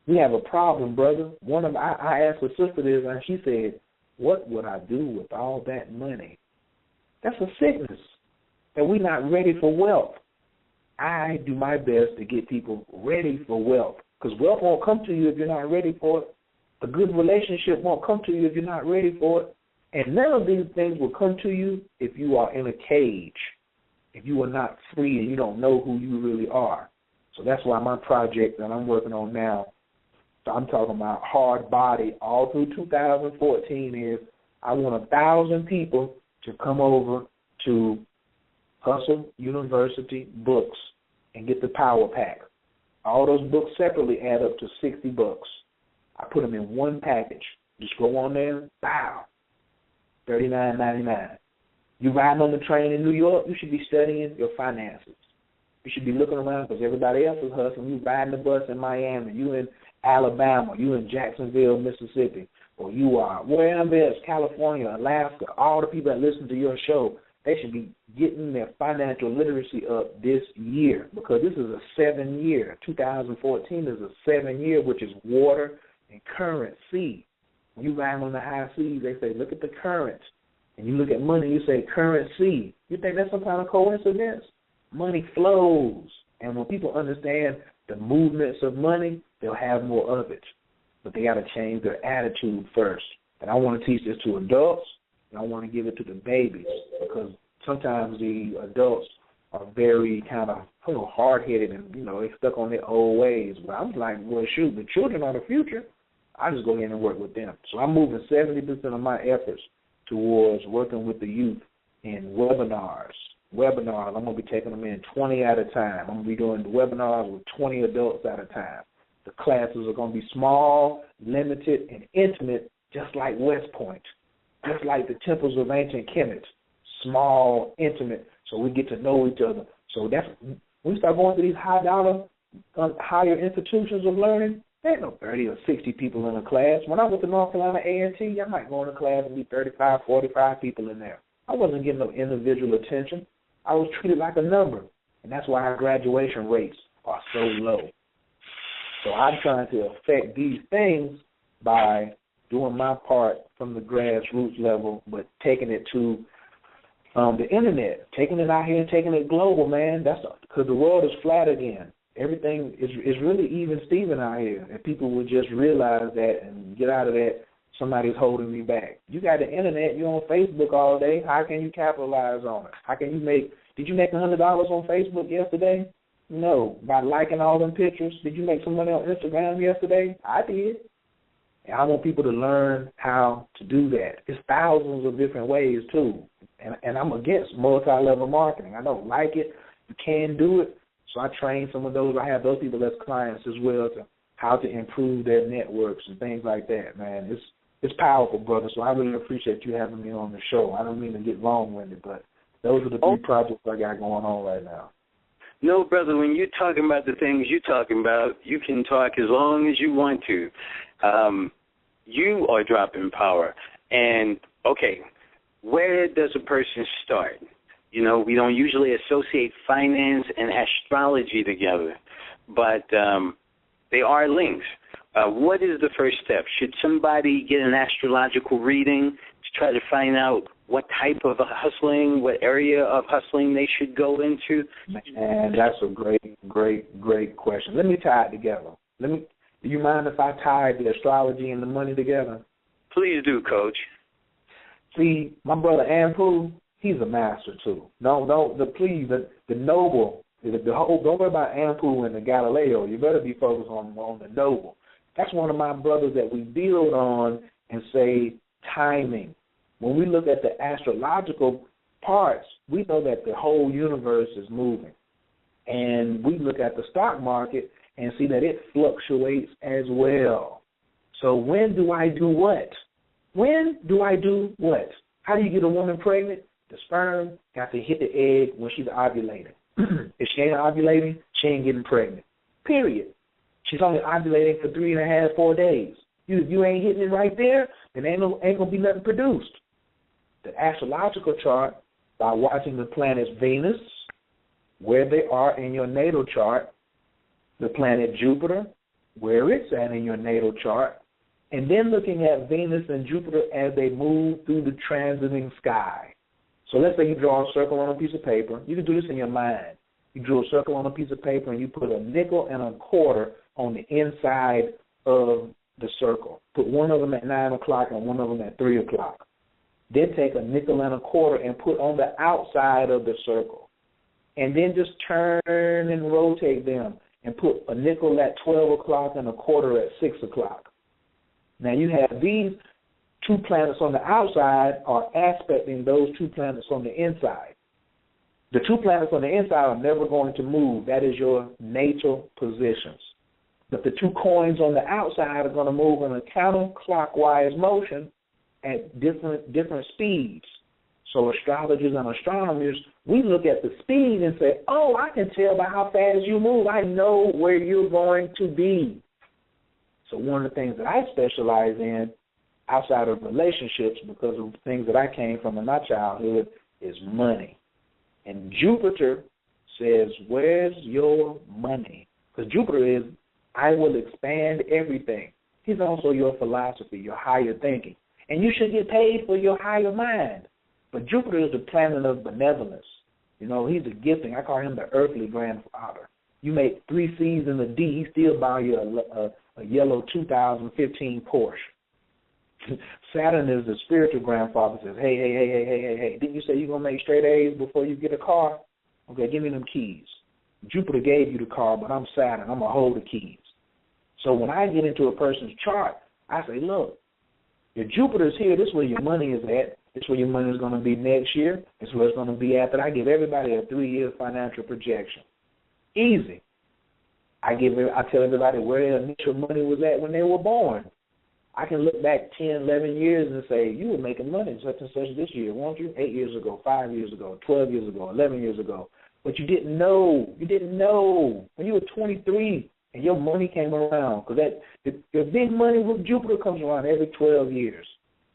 We have a problem, brother. I asked a sister this, and she said, what would I do with all that money? That's a sickness, that we're not ready for wealth. I do my best to get people ready for wealth, because wealth won't come to you if you're not ready for it. A good relationship won't come to you if you're not ready for it. And none of these things will come to you if you are in a cage, if you are not free and you don't know who you really are. So that's why my project that I'm working on now, so I'm talking about hard body all through 2014, is I want 1,000 people to come over to Hustle University Books and get the Power Pack. All those books separately add up to $60. I put them in one package. Just go on there, bow, $39.99. You riding on the train in New York, you should be studying your finances. You should be looking around because everybody else is hustling. You riding the bus in Miami, you in Alabama, you in Jacksonville, Mississippi, or you are wherever else, California, Alaska, all the people that listen to your show, they should be getting their financial literacy up this year, because this is a 7-year. 2014 is a 7-year, which is water and currency. When you ride on the high seas, they say, look at the current. And you look at money, you say currency. You think that's some kind of coincidence? Money flows. And when people understand the movements of money, they'll have more of it. But they got to change their attitude first. And I want to teach this to adults, and I want to give it to the babies, because sometimes the adults are very kind of hard-headed and, they stuck on their old ways. But I'm like, well, shoot, the children are the future. I just go ahead and work with them. So I'm moving 70% of my efforts towards working with the youth in webinars. I'm going to be taking them in 20 at a time. I'm going to be doing the webinars with 20 adults at a time. The classes are going to be small, limited, and intimate, just like West Point, just like the temples of ancient Kemet. Small, intimate, so we get to know each other. So that's when we start going to these high-dollar, higher institutions of learning. There ain't no 30 or 60 people in a class. When I went to North Carolina A&T, I might go in a class and be 35, 45 people in there. I wasn't getting no individual attention. I was treated like a number, and that's why our graduation rates are so low. So I'm trying to affect these things by doing my part from the grassroots level, but taking it to the internet, taking it out here and taking it global, man. That's because the world is flat again. Everything is really even Steven out here. If people would just realize that and get out of that, somebody's holding me back. You got the internet, you're on Facebook all day. How can you capitalize on it? How can you did you make $100 on Facebook yesterday? No. By liking all them pictures. Did you make some money on Instagram yesterday? I did. And I want people to learn how to do that. There's thousands of different ways, too. And I'm against multi-level marketing. I don't like it. You can do it. So I train some of those. I have those people as clients as well, to how to improve their networks and things like that, man. It's powerful, brother. So I really appreciate you having me on the show. I don't mean to get long-winded, but those are the 3 projects I got going on right now. No, brother, when you're talking about the things you're talking about, you can talk as long as you want to. You are dropping power. And, okay, where does a person start? We don't usually associate finance and astrology together, but they are links. What is the first step? Should somebody get an astrological reading to try to find out what type of hustling, what area of hustling they should go into? And that's a great question. Let me tie it together. Do you mind if I tie the astrology and the money together? Please do, Coach. See, my brother Anpu, he's a master too. The noble, don't worry about Anpu and the Galileo. You better be focused on the noble. That's one of my brothers that we build on and say timing. When we look at the astrological parts, we know that the whole universe is moving. And we look at the stock market and see that it fluctuates as well. So when do I do what? How do you get a woman pregnant? The sperm got to hit the egg when she's ovulating. If she ain't ovulating, she ain't getting pregnant. Period. She's only ovulating for 3.5, 4 days. You ain't hitting it right there, then ain't gonna be nothing produced. The astrological chart, by watching the planets Venus, where they are in your natal chart, the planet Jupiter, where it's at in your natal chart, and then looking at Venus and Jupiter as they move through the transiting sky. So let's say you draw a circle on a piece of paper. You can do this in your mind. You drew a circle on a piece of paper and you put a nickel and a quarter on the inside of the circle. Put one of them at 9 o'clock and one of them at 3 o'clock. Then take a nickel and a quarter and put on the outside of the circle. And then just turn and rotate them and put a nickel at 12 o'clock and a quarter at 6 o'clock. Now you have these two planets on the outside are aspecting those two planets on the inside. The two planets on the inside are never going to move. That is your natal positions. But the two coins on the outside are going to move in a counterclockwise motion at different speeds. So astrologers and astronomers, we look at the speed and say, oh, I can tell by how fast you move. I know where you're going to be. So one of the things that I specialize in outside of relationships, because of things that I came from in my childhood, is money. And Jupiter says, where's your money? Because Jupiter is, I will expand everything. He's also your philosophy, your higher thinking. And you should get paid for your higher mind. But Jupiter is the planet of benevolence. You know, he's a gifting. I call him the earthly grandfather. You make 3 C's and a D, he still buy you a yellow 2015 Porsche. Saturn is the spiritual grandfather, says, hey, didn't you say you're going to make straight A's before you get a car? Okay, give me them keys. Jupiter gave you the car, but I'm Saturn. I'm going to hold the keys. So when I get into a person's chart, I say, look, your Jupiter's here. This is where your money is at. This is where your money is going to be next year. This is where it's going to be after. I give everybody a 3-year financial projection. Easy. I tell everybody where their initial money was at when they were born. I can look back 10, 11 years and say, you were making money such and such this year, weren't you? 8 years ago, 5 years ago, 12 years ago, 11 years ago. But you didn't know. You didn't know. When you were 23 and your money came around, because the big money with Jupiter comes around every 12 years.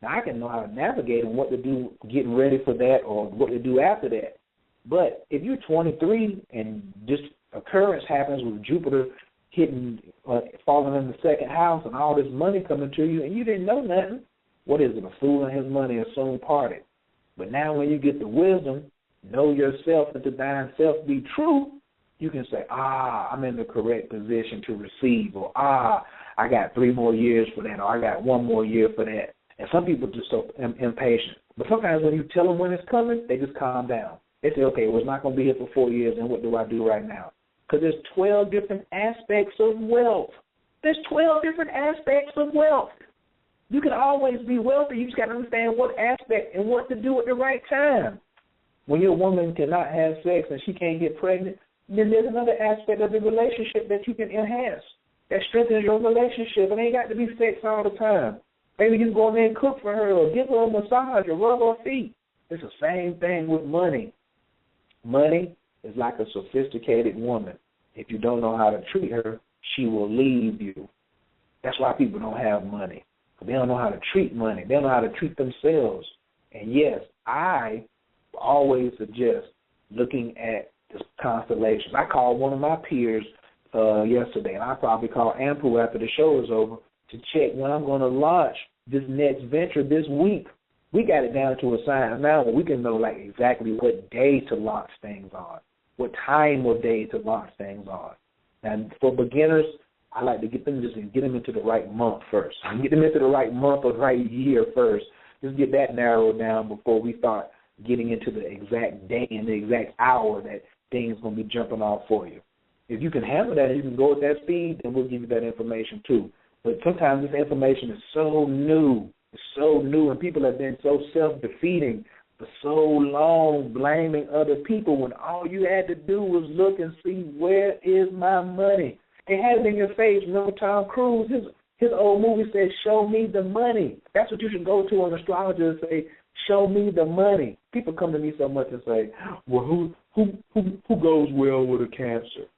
Now, I can know how to navigate and what to do getting ready for that or what to do after that. But if you're 23 and this occurrence happens with Jupiter hitting, falling in the second house and all this money coming to you and you didn't know nothing, what is it? A fool and his money are soon parted. But now when you get the wisdom, know yourself and to thine self be true, you can say, I'm in the correct position to receive, or I got 3 more years for that, or I got 1 more year for that. And some people are just so impatient. But sometimes when you tell them when it's coming, they just calm down. They say, okay, well, it's not going to be here for 4 years, and what do I do right now? Because there's 12 different aspects of wealth. There's 12 different aspects of wealth. You can always be wealthy. You just got to understand what aspect and what to do at the right time. When your woman cannot have sex and she can't get pregnant, then there's another aspect of the relationship that you can enhance that strengthens your relationship. It ain't got to be sex all the time. Maybe you can go in there and cook for her or give her a massage or rub her feet. It's the same thing with money. Money is like a sophisticated woman. If you don't know how to treat her, she will leave you. That's why people don't have money. They don't know how to treat money. They don't know how to treat themselves. And yes, I always suggest looking at the constellations. I called one of my peers yesterday, and I probably call Anpu after the show is over to check when I'm going to launch this next venture this week. We got it down to a science now where we can know like exactly what day to launch things on, what time of day to launch things on. And for beginners, I like to get them into the right month first. Get them into the right month or right year first. Just get that narrowed down before we start getting into the exact day and the exact hour that things going to be jumping off for you. If you can handle that and you can go at that speed, then we'll give you that information too. But sometimes this information is so new. It's so new, and people have been so self-defeating for so long, blaming other people when all you had to do was look and see, where is my money? It had it in your face. Remember Tom Cruise? His old movie said, show me the money. That's what you should go to an astrologer and say, show me the money. People come to me so much and say, well, who goes well with a Cancer?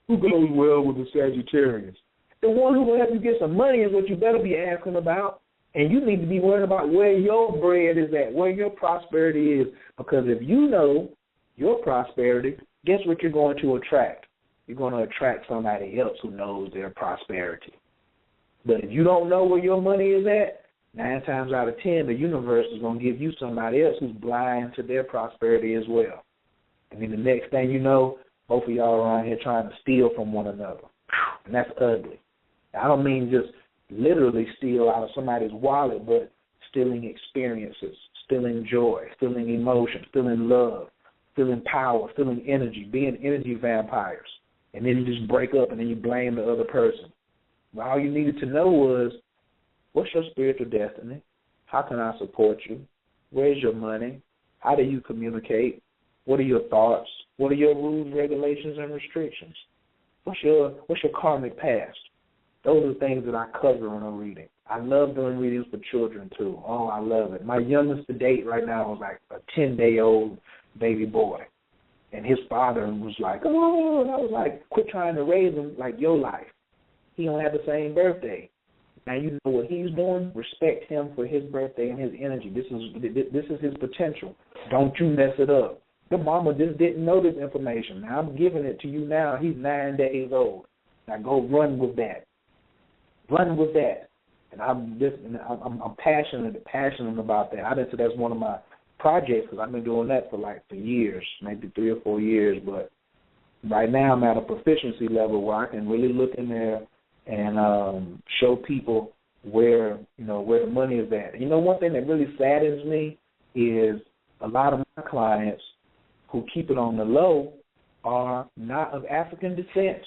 Who goes well with a Sagittarius? The one who will help you get some money is what you better be asking about. And you need to be worried about where your bread is at, where your prosperity is. Because if you know your prosperity, guess what you're going to attract? You're going to attract somebody else who knows their prosperity. But if you don't know where your money is at, 9 times out of 10, the universe is going to give you somebody else who's blind to their prosperity as well. And then the next thing you know, both of y'all around here trying to steal from one another. And that's ugly. I don't mean just literally steal out of somebody's wallet, but stealing experiences, stealing joy, stealing emotion, stealing love, stealing power, stealing energy, being energy vampires. And then you just break up and then you blame the other person. But all you needed to know was, what's your spiritual destiny? How can I support you? Where's your money? How do you communicate? What are your thoughts? What are your rules, regulations, and restrictions? What's your karmic past? Those are the things that I cover in a reading. I love doing readings for children, too. Oh, I love it. My youngest to date right now is like a 10-day-old baby boy. And his father was like, oh, and I was like, quit trying to raise him like your life. He don't have the same birthday. Now you know what he's doing. Respect him for his birthday and his energy. This is his potential. Don't you mess it up. Your mama just didn't know this information. Now I'm giving it to you now. He's 9 days old. Now go run with that. Run with that. And I'm passionate about that. I didn't say that's one of my projects because I've been doing that for years, maybe 3 or 4 years. But right now I'm at a proficiency level where I can really look in there and show people where the money is at. You know, one thing that really saddens me is a lot of my clients who keep it on the low are not of African descent.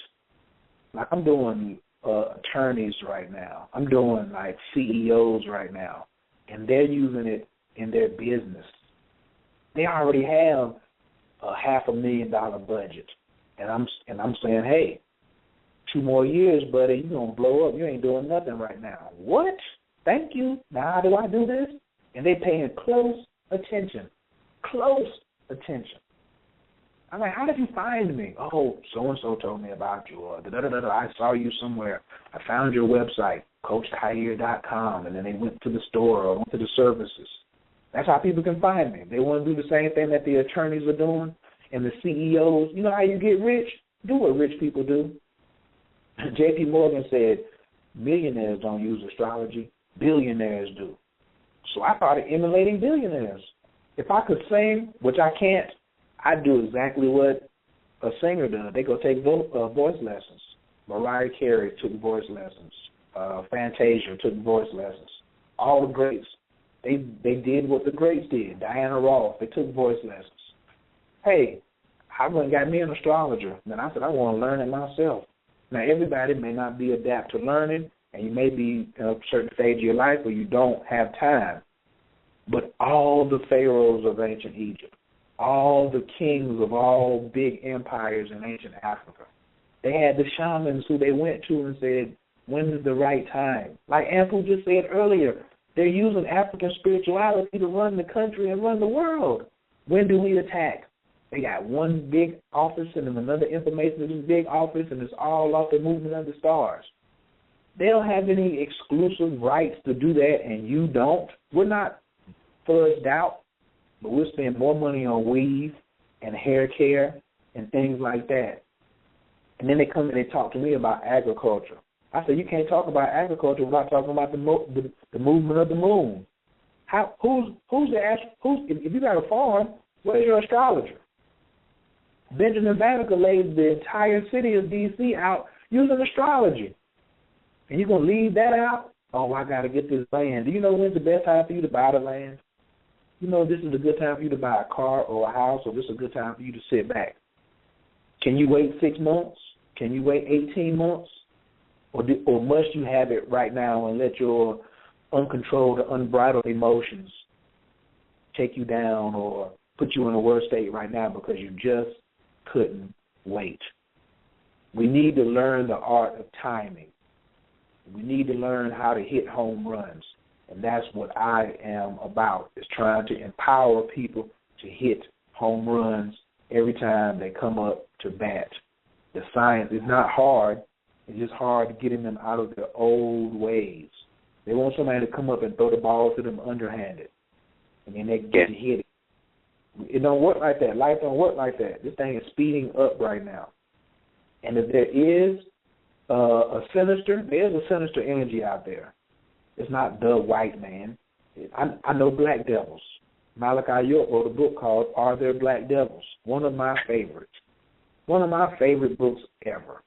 Like I'm doing attorneys right now. I'm doing like CEOs right now, and they're using it in their business. They already have a $500,000 budget, and I'm saying, hey, 2 more years, buddy, you're going to blow up. You ain't doing nothing right now. What? Thank you. Now how do I do this? And they're paying close attention. Close attention. I'm like, how did you find me? Oh, so-and-so told me about you. Or da-da-da-da, I saw you somewhere. I found your website, CoachKhayr.com, and then they went to the store or went to the services. That's how people can find me. They want to do the same thing that the attorneys are doing and the CEOs. You know how you get rich? Do what rich people do. J.P. Morgan said, millionaires don't use astrology, billionaires do. So I started emulating billionaires. If I could sing, which I can't, I'd do exactly what a singer does. They go take voice lessons. Mariah Carey took voice lessons. Fantasia took voice lessons. All the greats, they did what the greats did. Diana Ross, they took voice lessons. Hey, I went and got me an astrologer. And then I said, I want to learn it myself. Now, everybody may not be adept to learning, and you may be in a certain stage of your life where you don't have time. But all the pharaohs of ancient Egypt, all the kings of all big empires in ancient Africa, they had the shamans who they went to and said, when is the right time? Like Anpu just said earlier, they're using African spirituality to run the country and run the world. When do we attack? They got one big office and then another information in this big office, and it's all off the movement of the stars. They don't have any exclusive rights to do that, and you don't. We're not fuzzed out, but we'll spend more money on weave and hair care and things like that. And then they come and they talk to me about agriculture. I said, you can't talk about agriculture without talking about the movement of the moon. If you got a farm, where's your astrologer? Benjamin Banneker laid the entire city of D.C. out using astrology. And you're going to leave that out? Oh, I got to get this land. Do you know when's the best time for you to buy the land? You know this is a good time for you to buy a car or a house, or this is a good time for you to sit back. Can you wait 6 months? Can you wait 18 months? Or must you have it right now and let your uncontrolled or unbridled emotions take you down or put you in a worse state right now because you just couldn't wait? We need to learn the art of timing. We need to learn how to hit home runs. And that's what I am about, is trying to empower people to hit home runs every time they come up to bat. The science is not hard. It's just hard getting them out of their old ways. They want somebody to come up and throw the ball to them underhanded, and then they get to hit it. It don't work like that. Life don't work like that. This thing is speeding up right now. And if there is there's a sinister energy out there. It's not the white man. I know black devils. Malachi York wrote a book called Are There Black Devils? One of my favorites. One of my favorite books ever.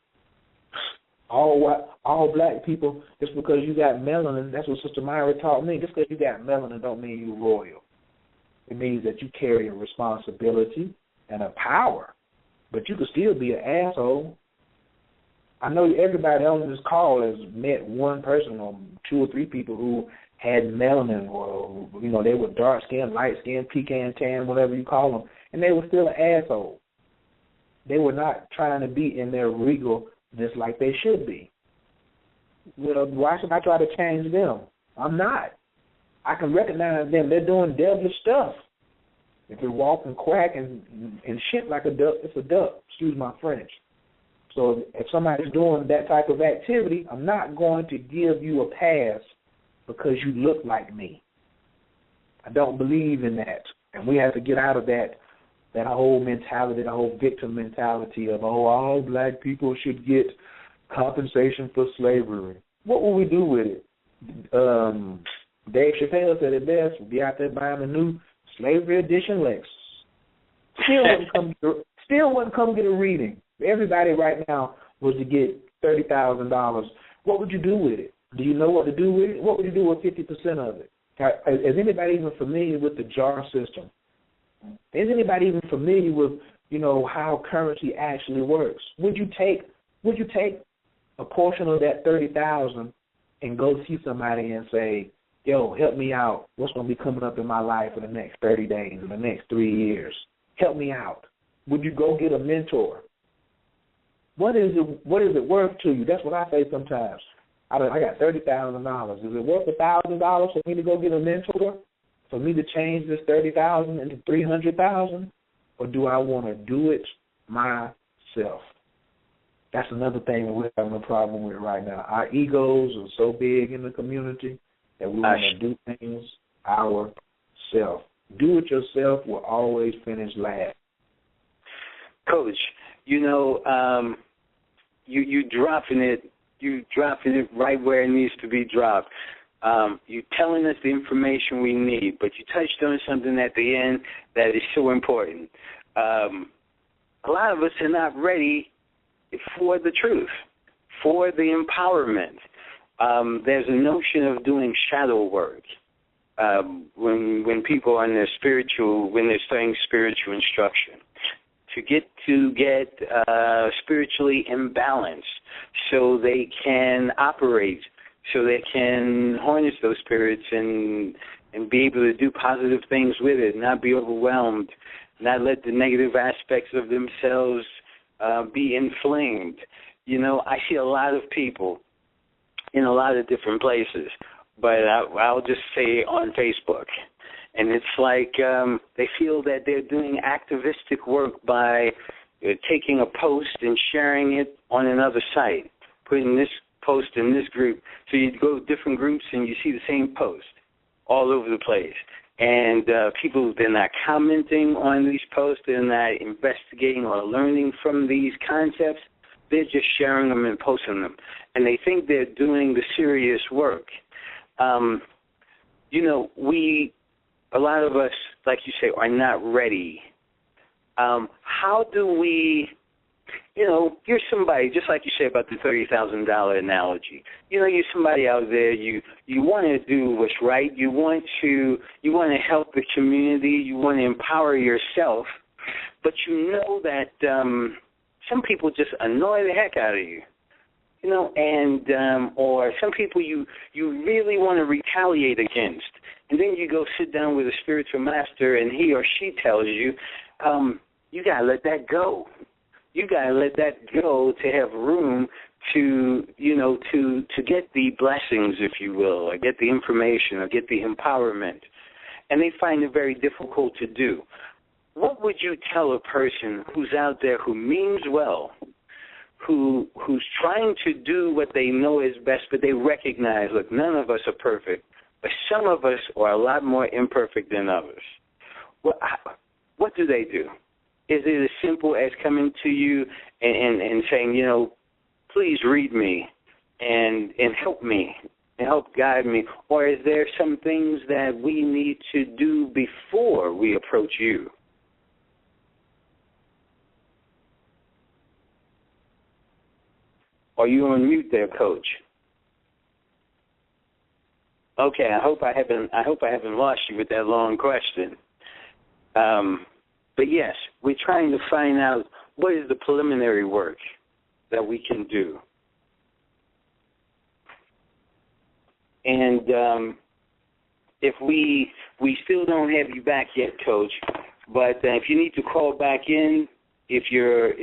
All black people, just because you got melanin, that's what Sister Myra taught me, just because you got melanin don't mean you're royal. It means that you carry a responsibility and a power, but you could still be an asshole. I know everybody on this call has met one person or two or three people who had melanin or, they were dark skin, light skin, pecan tan, whatever you call them, and they were still an asshole. They were not trying to be in their regalness like they should be. Why should I try to change them? I'm not. I can recognize them. They're doing devilish stuff. If they walk and quack and shit like a duck, it's a duck. Excuse my French. So if somebody's doing that type of activity, I'm not going to give you a pass because you look like me. I don't believe in that. And we have to get out of that whole mentality, the whole victim mentality of, all black people should get compensation for slavery. What will we do with it? Dave Chappelle said it best. We'll be out there buying a new Slavery Edition Lexus. Still wouldn't come get a reading. Everybody right now was to get $30,000. What would you do with it? Do you know what to do with it? What would you do with 50% of it? Is anybody even familiar with the JAR system? Is anybody even familiar with, how currency actually works? Would you take a portion of that $30,000 and go see somebody and say, yo, help me out. What's going to be coming up in my life for the next 30 days or the next 3 years? Help me out. Would you go get a mentor? What is it worth to you? That's what I say sometimes. I got $30,000. Is it worth $1,000 for me to go get a mentor? For me to change this $30,000 into $300,000? Or do I want to do it myself? That's another thing that we're having a problem with right now. Our egos are so big in the community that we want to do things ourselves. Do it yourself will always finish last. Coach, you dropping it right where it needs to be dropped. You telling us the information we need, but you touched on something at the end that is so important. A lot of us are not ready for the truth, for the empowerment. There's a notion of doing shadow work when people are in their when they're studying spiritual instruction, to get spiritually imbalanced so they can operate, so they can harness those spirits and be able to do positive things with it, not be overwhelmed, not let the negative aspects of themselves be inflamed. I see a lot of people in a lot of different places, but I'll just say on Facebook. And it's like they feel that they're doing activistic work by taking a post and sharing it on another site, putting this post in this group. So you go to different groups and you see the same post all over the place. And people, they're not commenting on these posts. They're not investigating or learning from these concepts. They're just sharing them and posting them. And they think they're doing the serious work. A lot of us, like you say, are not ready. How do we, you're somebody, just like you say about the $30,000 analogy. You're somebody out there, you want to do what's right. You want to help the community. You want to empower yourself. But you know that some people just annoy the heck out of you. Or some people you really want to retaliate against. And then you go sit down with a spiritual master and he or she tells you, you got to let that go. You got to let that go to have room to get the blessings, if you will, or get the information or get the empowerment. And they find it very difficult to do. What would you tell a person who's out there who means well, who's trying to do what they know is best, but they recognize, look, none of us are perfect, but some of us are a lot more imperfect than others? What do they do? Is it as simple as coming to you and saying, please read me and help me and help guide me? Or is there some things that we need to do before we approach you? Are you on mute there, Coach? Okay, I hope I haven't lost you with that long question. But yes, we're trying to find out what is the preliminary work that we can do. And if we still don't have you back yet, Coach, but if you need to call back in, if you're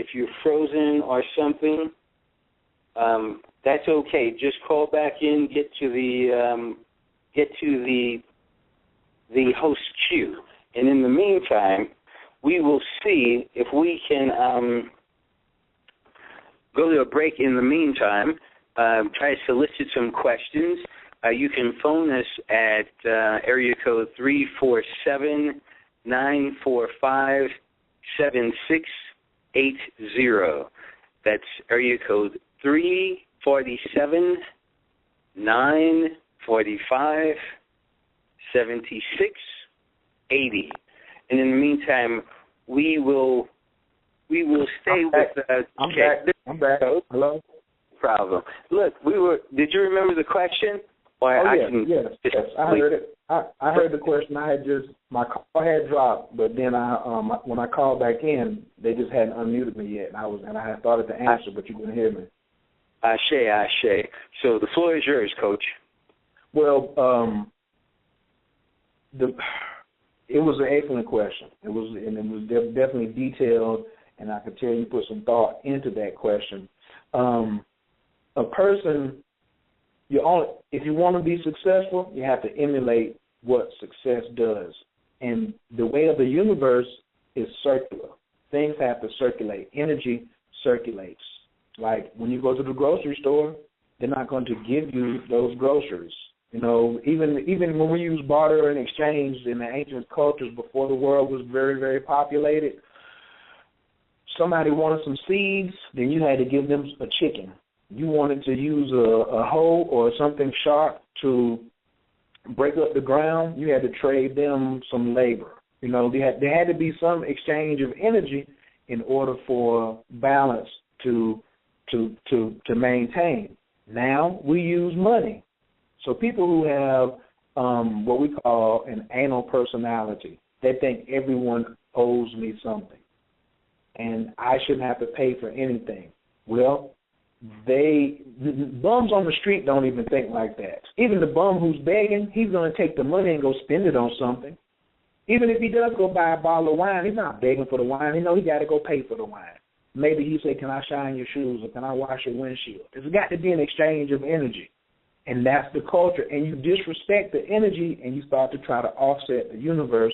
frozen or something, that's okay. Just call back in, get to the host queue, and in the meantime, we will see if we can go to a break. In the meantime, try to solicit some questions. You can phone us at area code 347-945-7680. That's area code 347-945-7680. And in the meantime, we will stay with us. I'm back. Hello? Problem. Look, did you remember the question? Or yes. I heard it. I heard the question. My call had dropped, but then when I called back in, they just hadn't unmuted me yet, and I had started to answer, but you couldn't hear me. Ashe. So the floor is yours, Coach. Well, it was an excellent question. It was definitely detailed, and I could tell you put some thought into that question. A person, if you want to be successful, you have to emulate what success does. And the way of the universe is circular. Things have to circulate. Energy circulates. Like when you go to the grocery store, they're not going to give you those groceries. Even when we use barter and exchange in the ancient cultures before the world was very, very populated, somebody wanted some seeds, then you had to give them a chicken. You wanted to use a hoe or something sharp to break up the ground, you had to trade them some labor. There had to be some exchange of energy in order for balance to maintain. Now we use money. So people who have what we call an anal personality, they think everyone owes me something, and I shouldn't have to pay for anything. Well, bums on the street don't even think like that. Even the bum who's begging, he's going to take the money and go spend it on something. Even if he does go buy a bottle of wine, he's not begging for the wine. He got to go pay for the wine. Maybe he say, can I shine your shoes or can I wash your windshield? There's got to be an exchange of energy. And that's the culture. And you disrespect the energy and you start to try to offset the universe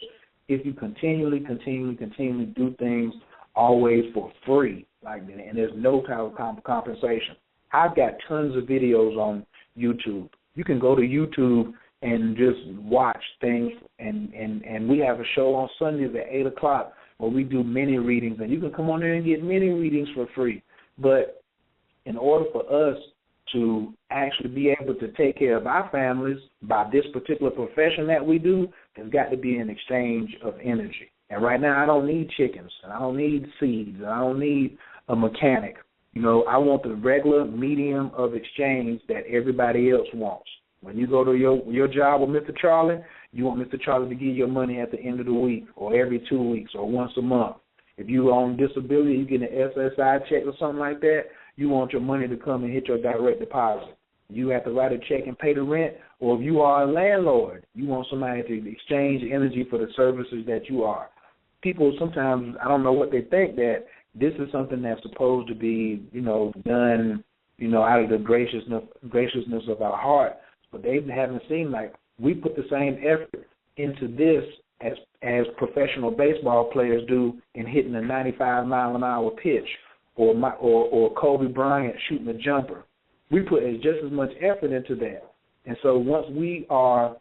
if you continually do things always for free. And there's no type of compensation. I've got tons of videos on YouTube. You can go to YouTube and just watch things. And we have a show on Sundays at 8 o'clock where we do mini readings. And you can come on there and get mini readings for free. But in order for us to actually be able to take care of our families by this particular profession that we do, there's got to be an exchange of energy. And right now I don't need chickens, and I don't need seeds, and I don't need a mechanic. I want the regular medium of exchange that everybody else wants. When you go to your job with Mr. Charlie, you want Mr. Charlie to give you your money at the end of the week or every 2 weeks or once a month. If you're on disability, you get an SSI check or something like that, you want your money to come and hit your direct deposit. You have to write a check and pay the rent, or if you are a landlord, you want somebody to exchange energy for the services that you are. People sometimes, I don't know what they think, that this is something that's supposed to be, done, out of the graciousness of our heart, but they haven't seen, we put the same effort into this as professional baseball players do in hitting a 95-mile-an-hour pitch, or Kobe Bryant shooting a jumper. We put just as much effort into that. And so once we are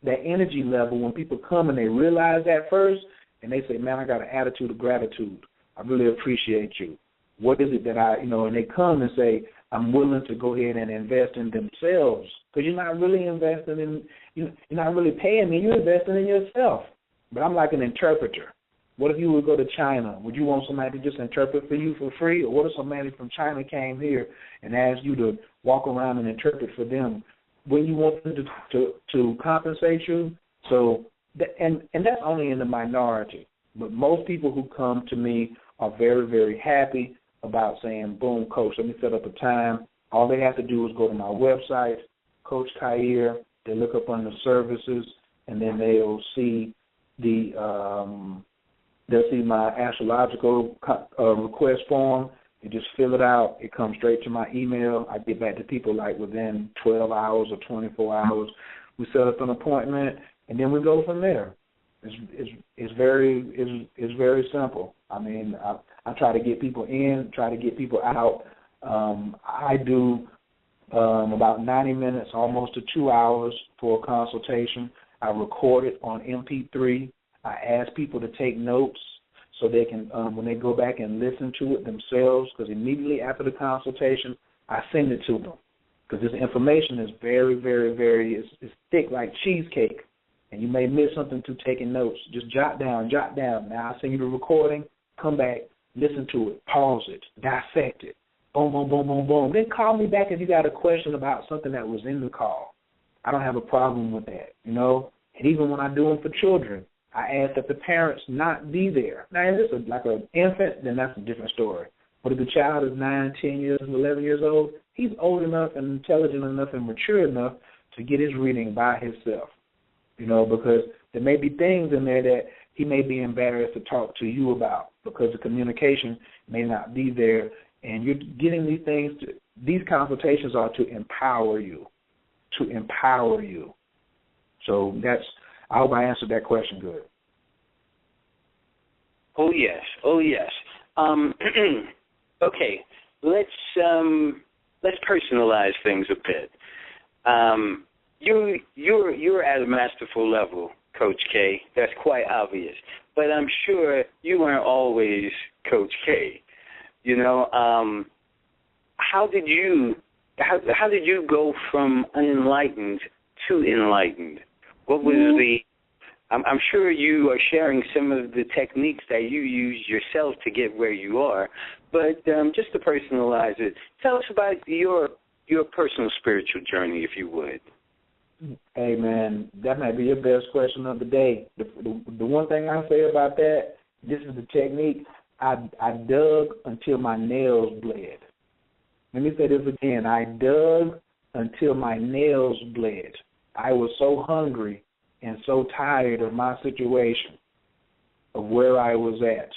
that energy level, when people come and they realize that first, and they say, man, I got an attitude of gratitude. I really appreciate you. What is it that and they come and say, I'm willing to go ahead and invest in themselves, because you're not really investing in, you're not really paying me, you're investing in yourself. But I'm like an interpreter. What if you would go to China? Would you want somebody to just interpret for you for free? Or what if somebody from China came here and asked you to walk around and interpret for them? Wouldn't you want them to compensate you? So, and that's only in the minority. But most people who come to me are very, very happy about saying, boom, Coach, let me set up a time. All they have to do is go to my website, Coach Khayr. They look up under services, and then they'll see they'll see my astrological request form. You just fill it out. It comes straight to my email. I get back to people like within 12 hours or 24 hours. We set up an appointment, and then we go from there. It's very simple. I mean, I try to get people in, try to get people out. I do about 90 minutes, almost to 2 hours for a consultation. I record it on MP3. I ask people to take notes so they can, when they go back and listen to it themselves, because immediately after the consultation, I send it to them. Because this information is very, very, very, it's thick like cheesecake, and you may miss something through taking notes. Just jot down. Now I send you the recording, come back, listen to it, pause it, dissect it, boom, boom, boom, boom, boom. Then call me back if you got a question about something that was in the call. I don't have a problem with that, And even when I do them for children, I ask that the parents not be there. Now, if it's like an infant, then that's a different story. But if the child is 9, 10 years, 11 years old, he's old enough and intelligent enough and mature enough to get his reading by himself, because there may be things in there that he may be embarrassed to talk to you about because the communication may not be there. And you're getting these things, these consultations are to empower you, So I hope I answered that question good. Oh yes. Okay, let's personalize things a bit. You're at a masterful level, Coach K. That's quite obvious. But I'm sure you weren't always Coach K. How did you go from unenlightened to enlightened? What was I'm sure you are sharing some of the techniques that you use yourself to get where you are, but just to personalize it, tell us about your personal spiritual journey, if you would. Hey, man, that might be your best question of the day. The one thing I say about that, this is the technique, I dug until my nails bled. Let me say this again. I dug until my nails bled. I was so hungry and so tired of my situation, of where I was at.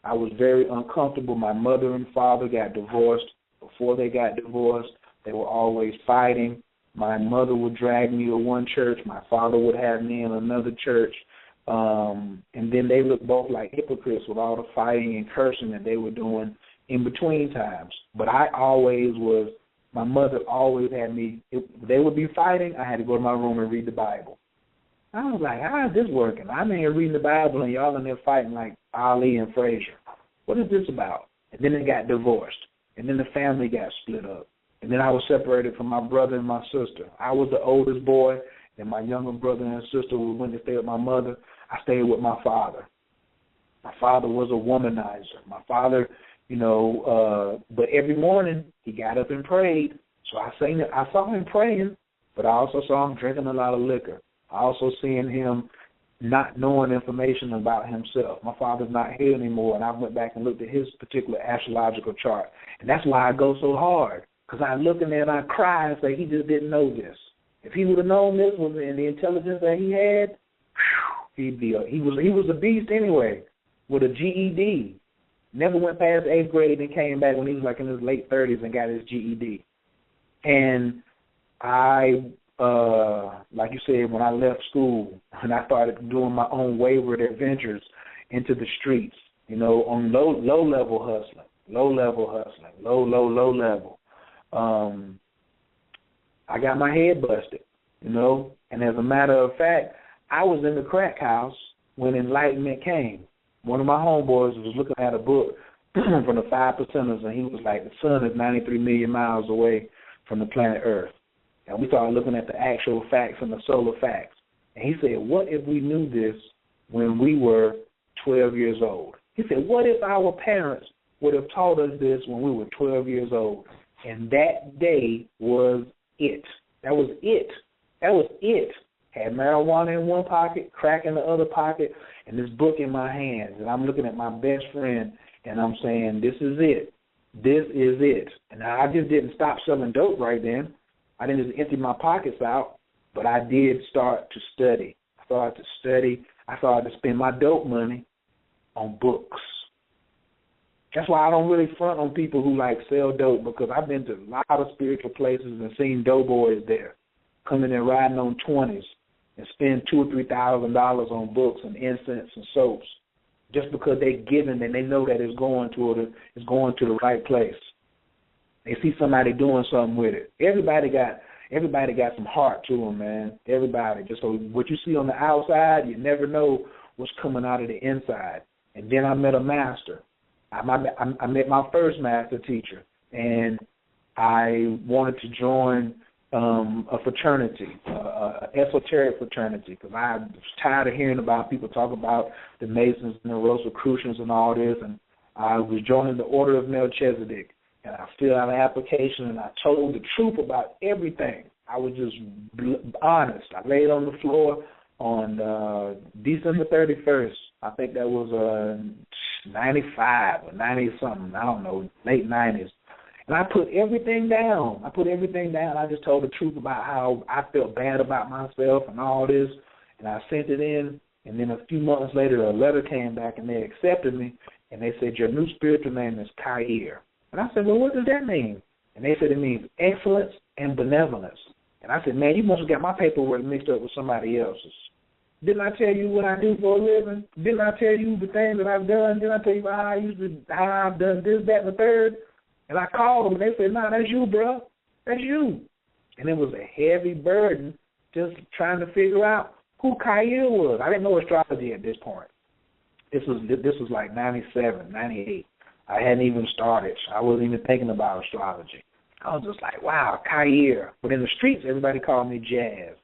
I was very uncomfortable. My mother and father got divorced. Before they got divorced, they were always fighting. My mother would drag me to one church. My father would have me in another church. And then they looked both like hypocrites with all the fighting and cursing that they were doing in between times. But my mother always had me, if they would be fighting, I had to go to my room and read the Bible. I was like, how is this working? I'm in here reading the Bible and y'all in there fighting like Ali and Frazier. What is this about? And then they got divorced. And then the family got split up. And then I was separated from my brother and my sister. I was the oldest boy, and my younger brother and sister went to stay with my mother. I stayed with my father. My father was a womanizer. My father, but every morning he got up and prayed. So I saw him praying, but I also saw him drinking a lot of liquor. I also seen him not knowing information about himself. My father's not here anymore, and I went back and looked at his particular astrological chart. And that's why I go so hard, because I look in there and I cry and say, he just didn't know this. If he would have known this and the intelligence that he had, he was a beast anyway, with a GED. Never went past 8th grade and came back when he was like in his late 30s and got his GED. And I, like you said, when I left school and I started doing my own wayward adventures into the streets, on low-level hustling, low level. I got my head busted, and as a matter of fact, I was in the crack house when enlightenment came. One of my homeboys was looking at a book from the 5 percenters, and he was like, the sun is 93 million miles away from the planet Earth. And we started looking at the actual facts and the solar facts. And he said, what if we knew this when we were 12 years old? He said, what if our parents would have taught us this when we were 12 years old? And that day was it. That was it. That was it. Had marijuana in one pocket, crack in the other pocket, and this book in my hands. And I'm looking at my best friend, and I'm saying, this is it. This is it. And I just didn't stop selling dope right then. I didn't just empty my pockets out, but I did start to study. I started to study. I started to spend my dope money on books. That's why I don't really front on people who, like, sell dope, because I've been to a lot of spiritual places and seen doughboys there coming in riding on 20s and spend $2,000 or $3,000 on books and incense and soaps just because they're giving and they know that it's going to the right place. They see somebody doing something with it. Everybody got some heart to them, man. Everybody. Just so what you see on the outside, you never know what's coming out of the inside. And then I met a master. I met my first master teacher, and I wanted to join a fraternity, an esoteric fraternity, because I was tired of hearing about people talk about the Masons and the Rosicrucians and all this, and I was joining the Order of Melchizedek. And I filled out an application, and I told the truth about everything. I was just honest. I laid on the floor on December 31st. I think that was 95 or 90-something. I don't know, late 90s. And I put everything down. I just told the truth about how I felt bad about myself and all this, and I sent it in. And then a few months later, a letter came back, and they accepted me, and they said, your new spiritual name is Khayr. And I said, well, what does that mean? And they said it means excellence and benevolence. And I said, man, you must have got my paperwork mixed up with somebody else's. Didn't I tell you what I do for a living? Didn't I tell you the things that I've done? Didn't I tell you how I've done this, that, and the third? And I called them, and they said, no, that's you, bro. That's you. And it was a heavy burden just trying to figure out who Khayr was. I didn't know astrology at this point. This was like 97, 98. I hadn't even started. I wasn't even thinking about astrology. I was just like, wow, Khayr. But in the streets, everybody called me Jazz.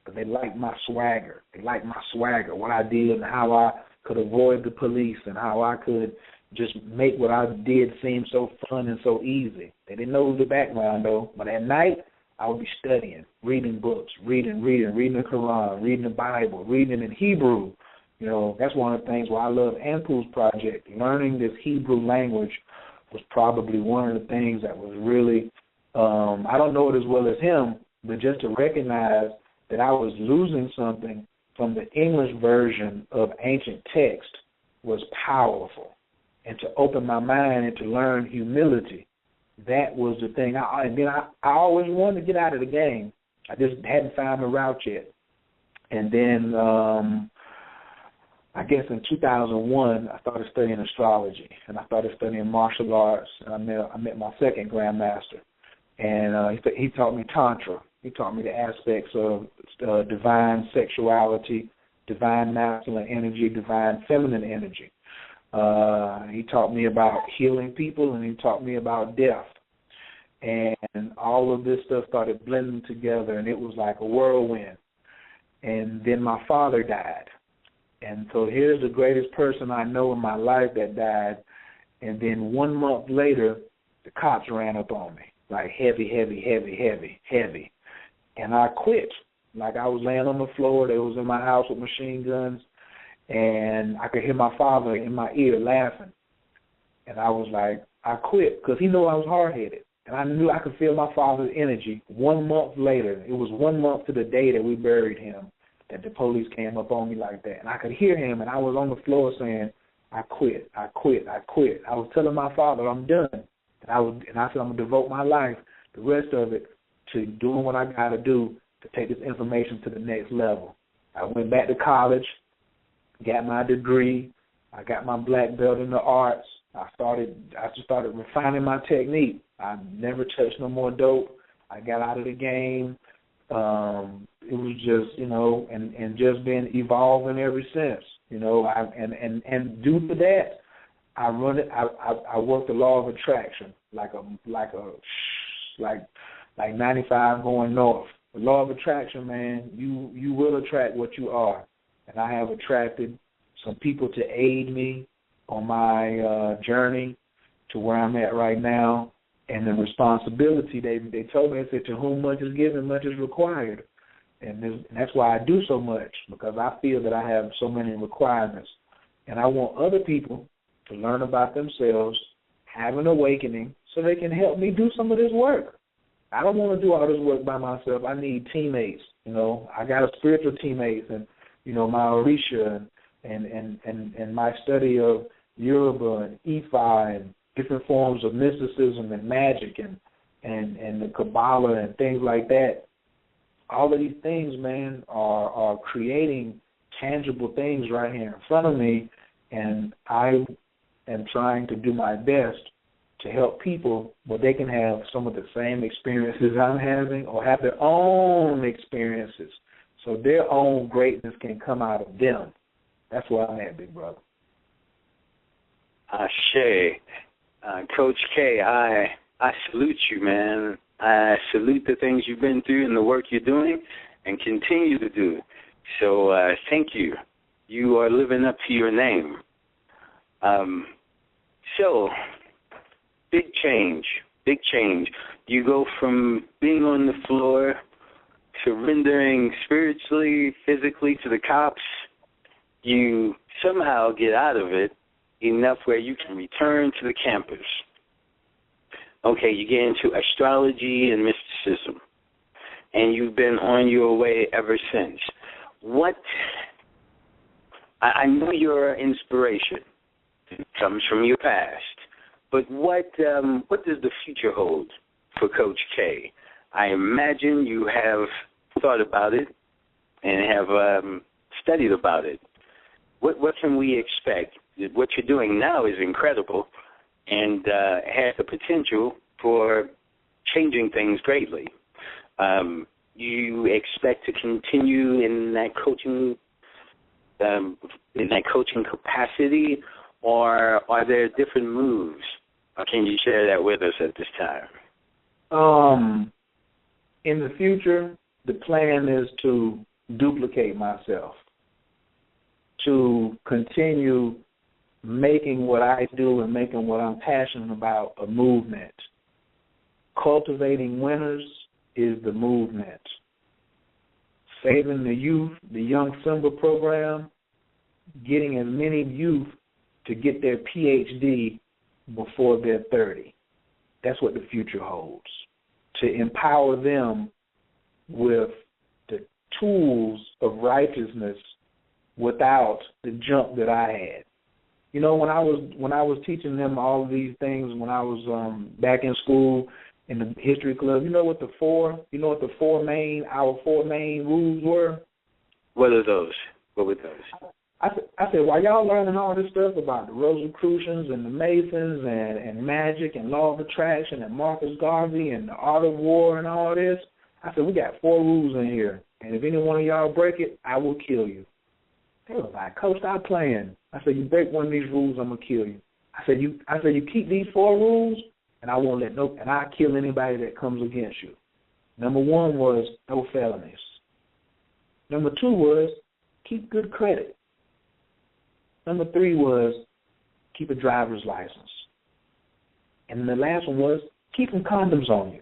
But they liked my swagger. What I did and how I could avoid the police and how I could just make what I did seem so fun and so easy. They didn't know the background, though. But at night, I would be studying, reading books, reading the Quran, reading the Bible, reading in Hebrew. You know, that's one of the things why I love Anpu's project. Learning this Hebrew language was probably one of the things that was really, I don't know it as well as him, but just to recognize that I was losing something from the English version of ancient text was powerful. And to open my mind and to learn humility, that was the thing. I always wanted to get out of the game. I just hadn't found the route yet. And then I guess in 2001, I started studying astrology, and I started studying martial arts, and I met my second grandmaster, and he taught me Tantra. He taught me the aspects of divine sexuality, divine masculine energy, divine feminine energy. He taught me about healing people, and he taught me about death. And all of this stuff started blending together, and it was like a whirlwind. And then my father died. And so here's the greatest person I know in my life that died. And then 1 month later, the cops ran up on me, like heavy. And I quit. Like I was laying on the floor. They was in my house with machine guns. And I could hear my father in my ear laughing. And I was like, I quit, because he knew I was hard-headed. And I knew I could feel my father's energy. 1 month later, it was 1 month to the day that we buried him, that the police came up on me like that. And I could hear him, and I was on the floor saying, I quit. I was telling my father, I'm done. And I said, I'm going to devote my life, the rest of it, to doing what I got to do to take this information to the next level. I went back to college, got my degree. I got my black belt in the arts. I just started refining my technique. I never touched no more dope. I got out of the game. It was just, and just been evolving ever since, and due to that, I run it. I work the law of attraction like 95 going north. The law of attraction, man. You will attract what you are, and I have attracted some people to aid me on my journey to where I'm at right now. And the responsibility, they told me, they said, to whom much is given, much is required. And that's why I do so much, because I feel that I have so many requirements. And I want other people to learn about themselves, have an awakening, so they can help me do some of this work. I don't want to do all this work by myself. I need teammates. I got a spiritual teammates, and my ORISHA and my study of Yoruba and Ifa and different forms of mysticism and magic and the Kabbalah and things like that. All of these things, man, are creating tangible things right here in front of me, and I am trying to do my best to help people where they can have some of the same experiences I'm having or have their own experiences so their own greatness can come out of them. That's where I'm at, big brother. Ashe. Coach K, I salute you, man. I salute the things you've been through and the work you're doing and continue to do. So thank you. You are living up to your name. So, big change. You go from being on the floor, surrendering spiritually, physically to the cops. You somehow get out of it enough where you can return to the campus. Okay, you get into astrology and mysticism, and you've been on your way ever since. I know your inspiration comes from your past, but what does the future hold for Coach K? I imagine you have thought about it and have studied about it. What can we expect? What you're doing now is incredible and has the potential for changing things greatly. You expect to continue in that coaching capacity, or are there different moves? Or can you share that with us at this time? In the future, the plan is to duplicate myself, to continue making what I do and making what I'm passionate about a movement. Cultivating winners is the movement. Saving the youth, the Young Simba program, getting as many youth to get their PhD before they're 30. That's what the future holds. To empower them with the tools of righteousness without the junk that I had. When I was teaching them all of these things when I was back in school in the history club, what the four main rules were? What are those? What were those? I said, while y'all learning all this stuff about the Rosicrucians and the Masons and magic and law of attraction and Marcus Garvey and the art of war and all this, I said, we got 4 rules in here, and if any one of y'all break it, I will kill you. They were like, Coach, stop playing. I said, you break one of these rules, I'm gonna kill you. I said, you keep these 4 rules, and I won't let and I'll kill anybody that comes against you. Number 1 was no felonies. Number 2 was keep good credit. Number 3 was keep a driver's license. And then the last one was keep some condoms on you.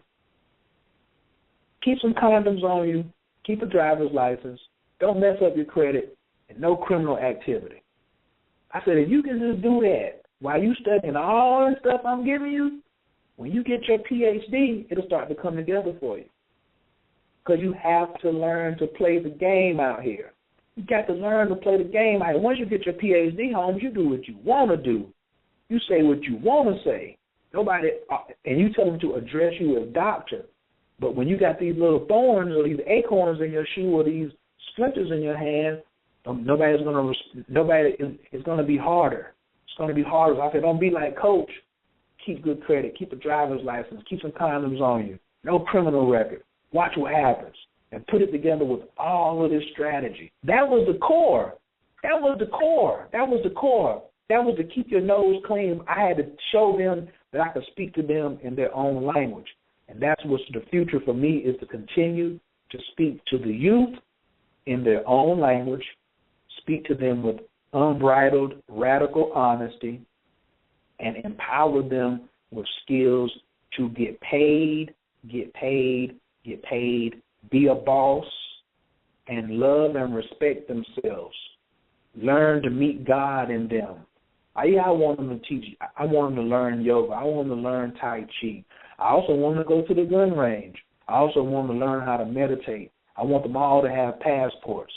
Keep some condoms on you, keep a driver's license, don't mess up your credit, and no criminal activity. I said, if you can just do that while you studying all the stuff I'm giving you, when you get your PhD, it'll start to come together for you. Because you have to learn to play the game out here. You got to learn to play the game out here. Once you get your PhD, Holmes, you do what you want to do. You say what you want to say. Nobody, and you tell them to address you as doctor. But when you got these little thorns or these acorns in your shoe or these splinters in your hand, nobody is going to be harder. It's going to be harder. So I said, don't be like Coach. Keep good credit. Keep a driver's license. Keep some condoms on you. No criminal record. Watch what happens. And put it together with all of this strategy. That was the core. That was the core. That was to keep your nose clean. I had to show them that I could speak to them in their own language. And that's what's the future for me, is to continue to speak to the youth in their own language, speak to them with unbridled, radical honesty, and empower them with skills to get paid, be a boss, and love and respect themselves. Learn to meet God in them. I want them to teach. I want them to learn yoga. I want them to learn Tai Chi. I also want them to go to the gun range. I also want them to learn how to meditate. I want them all to have passports.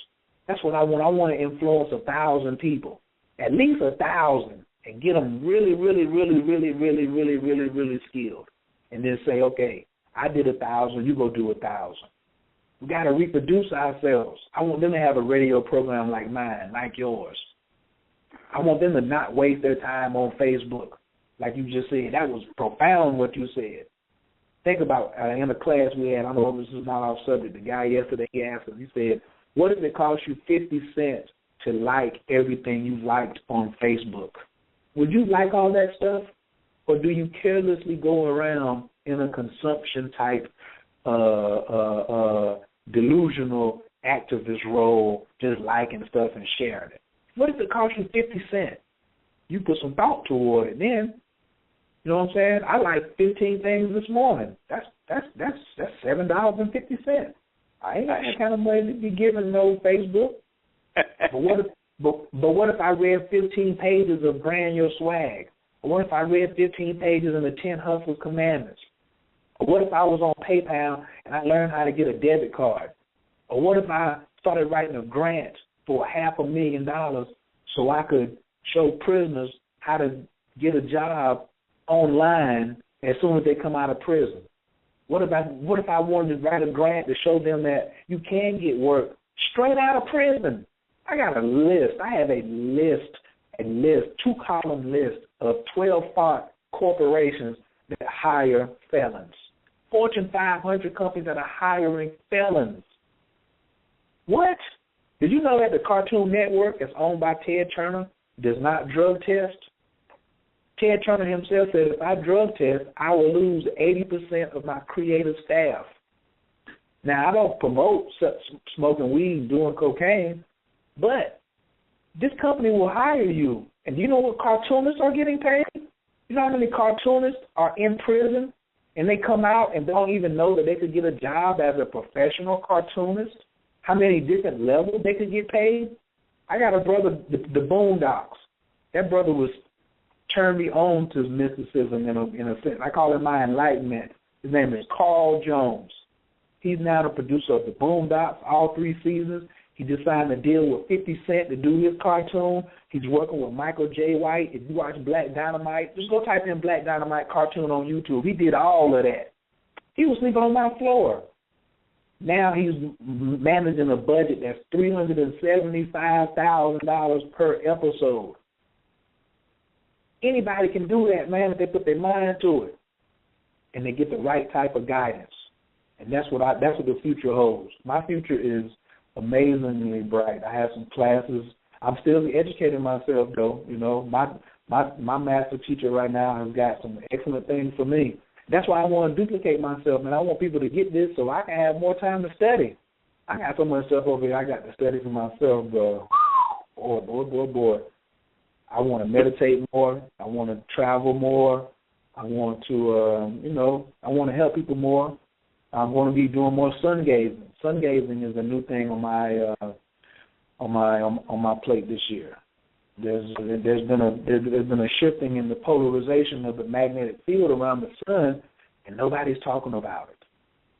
That's what I want. I want to influence 1,000 people, at least 1,000, and get them really, really, really, really, really, really, really, really skilled. And then say, okay, I did 1,000, you go do 1,000. We got to reproduce ourselves. I want them to have a radio program like mine, like yours. I want them to not waste their time on Facebook, like you just said. That was profound what you said. Think about, in the class we had, I know this is not our subject, the guy yesterday, he asked us, he said, what if it cost you 50 cents to like everything you liked on Facebook? Would you like all that stuff? Or do you carelessly go around in a consumption type delusional activist role, just liking stuff and sharing it? What if it cost you 50 cents? You put some thought toward it then. You know what I'm saying? I like 15 things this morning. That's $7.50. I ain't got that kind of money to be giving no Facebook. But what if I read 15 pages of Brand Your Swag? Or what if I read 15 pages in the 10 Hustle Commandments? Or what if I was on PayPal and I learned how to get a debit card? Or what if I started writing a grant for $500,000 so I could show prisoners how to get a job online as soon as they come out of prison? What if I wanted to write a grant to show them that you can get work straight out of prison? I got a list. I have a list, 2-column list of 12-font corporations that hire felons. Fortune 500 companies that are hiring felons. What? Did you know that the Cartoon Network is owned by Ted Turner does not drug test? Ted Turner himself said, if I drug test, I will lose 80% of my creative staff. Now, I don't promote smoking weed and doing cocaine, but this company will hire you. And do you know what cartoonists are getting paid? You know how many cartoonists are in prison and they come out and don't even know that they could get a job as a professional cartoonist? How many different levels they could get paid? I got a brother, the Boondocks. That brother was turned me on to mysticism in a sense. I call it my enlightenment. His name is Carl Jones. He's now the producer of the Boondocks, all 3 seasons. He just signed a deal with 50 Cent to do his cartoon. He's working with Michael J. White. If you watch Black Dynamite, just go type in Black Dynamite cartoon on YouTube. He did all of that. He was sleeping on my floor. Now he's managing a budget that's $375,000 per episode. Anybody can do that, man, if they put their mind to it and they get the right type of guidance. And that's what the future holds. My future is amazingly bright. I have some classes. I'm still educating myself, though. You know, my master teacher right now has got some excellent things for me. That's why I want to duplicate myself, and I want people to get this so I can have more time to study. I got so much stuff over here I got to study for myself, bro. Boy. I want to meditate more. I want to travel more. I want to, I want to help people more. I'm going to be doing more sun gazing. Sun gazing is a new thing on my plate this year. There's been a shifting in the polarization of the magnetic field around the sun, and nobody's talking about it.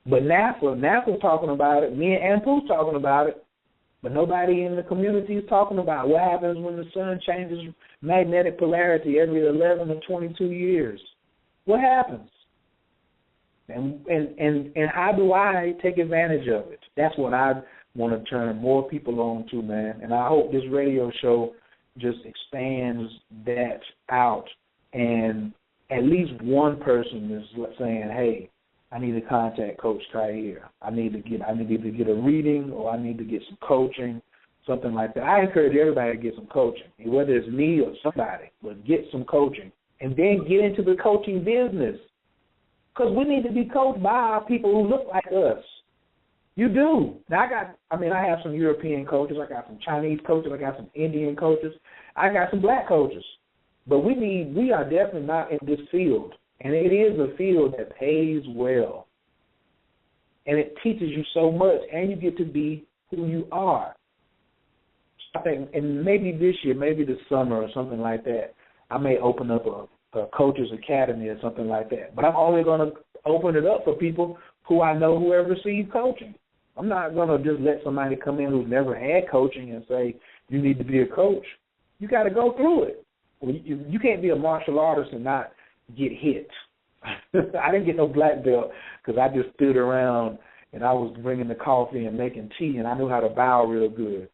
But NASA's talking about it. Me and Anpu's talking about it. But nobody in the community is talking about what happens when the sun changes magnetic polarity every 11 or 22 years. What happens? And how do I take advantage of it? That's what I want to turn more people on to, man. And I hope this radio show just expands that out, and at least one person is saying, hey, I need to contact Coach Khayr. I need to get a reading, or I need to get some coaching, something like that. I encourage everybody to get some coaching, whether it's me or somebody, but get some coaching. And then get into the coaching business. Because we need to be coached by our people who look like us. You do. Now, I have some European coaches. I got some Chinese coaches. I got some Indian coaches. I got some black coaches. But we are definitely not in this field. And it is a field that pays well. And it teaches you so much, and you get to be who you are. I think, and maybe this year, maybe this summer or something like that, I may open up a coach's academy or something like that. But I'm only going to open it up for people who I know who have received coaching. I'm not going to just let somebody come in who's never had coaching and say, you need to be a coach. You got to go through it. You can't be a martial artist and not get hit. I didn't get no black belt because I just stood around and I was bringing the coffee and making tea, and I knew how to bow real good.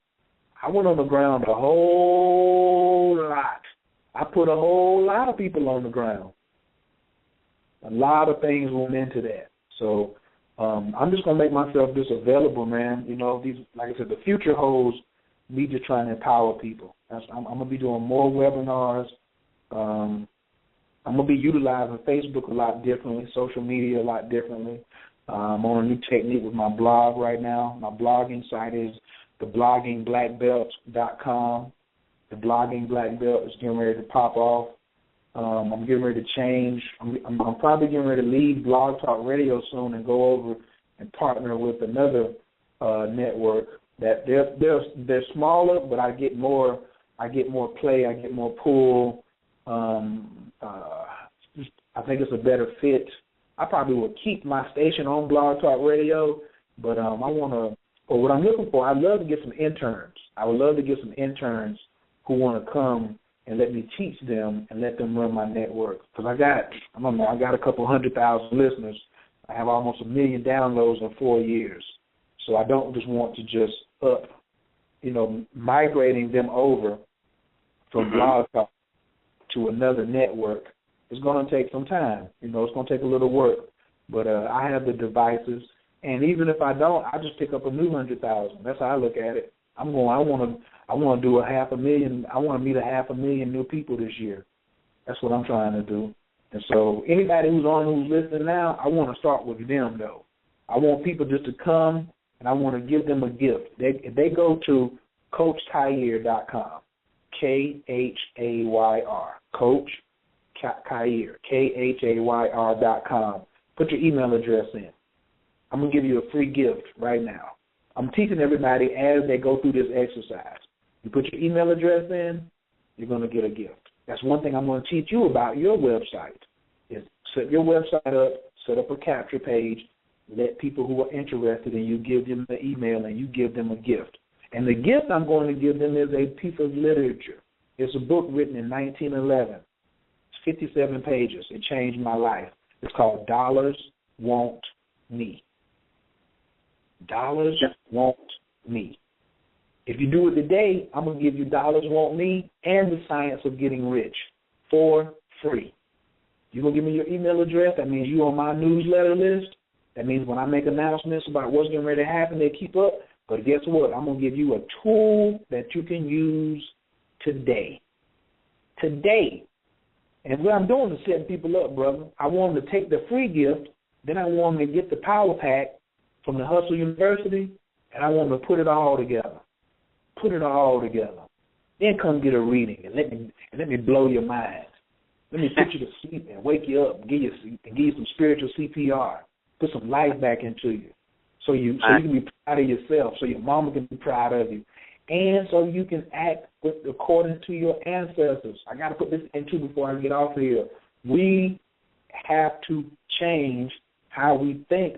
I went on the ground a whole lot. I put a whole lot of people on the ground. A lot of things went into that. So I'm just going to make myself just available, man. You know, like I said, the future holds me just trying to empower people. I'm going to be doing more webinars. I'm going to be utilizing Facebook a lot differently, social media a lot differently. I'm on a new technique with my blog right now. My blogging site is thebloggingBlackBelt.com. The blogging black belt is getting ready to pop off. I'm getting ready to change. I'm probably getting ready to leave Blog Talk Radio soon and go over and partner with another network. That they're smaller, but I get more play. I get more pull. I think it's a better fit. I probably will keep my station on Blog Talk Radio, but I want to. Or what I'm looking for, I'd love to get some interns. I would love to get some interns who want to come and let me teach them and let them run my network. Because I got a couple 100,000 listeners. I have almost 1 million downloads in 4 years. So I don't just want to just migrating them over from Blog Talk to another network. It's going to take some time. It's going to take a little work. But I have the devices. And even if I don't, I just pick up a new 100,000. That's how I look at it. I want to do 500,000. I want to meet 500,000 new people this year. That's what I'm trying to do. And so anybody who's listening now, I want to start with them though. I want people just to come, and I want to give them a gift. If they go to CoachKhayr.com, Khayr, Coach Khayr, Khayr.com. Put your email address in. I'm going to give you a free gift right now. I'm teaching everybody as they go through this exercise. You put your email address in, you're going to get a gift. That's one thing I'm going to teach you about your website. Is set your website up, set up a capture page, let people who are interested in you give them the email and you give them a gift. And the gift I'm going to give them is a piece of literature. It's a book written in 1911. It's 57 pages. It changed my life. It's called Dollars Want Me. Dollars Want Me. If you do it today, I'm going to give you Dollars Want Me and the Science of Getting Rich for free. You're going to give me your email address. That means you're on my newsletter list. That means when I make announcements about what's getting ready to happen, they keep up. But guess what? I'm going to give you a tool that you can use today. Today. And what I'm doing is setting people up, brother. I want them to take the free gift. Then I want them to get the power pack from the Hustle University, and I want them to put it all together. Put it all together. Then come get a reading and let me blow your mind. Let me put you to sleep and wake you up and give you some spiritual CPR. Put some life back into you. So you can be proud of yourself, so your mama can be proud of you. And so you can act according to your ancestors. I got to put this in too before I get off of here. We have to change how we think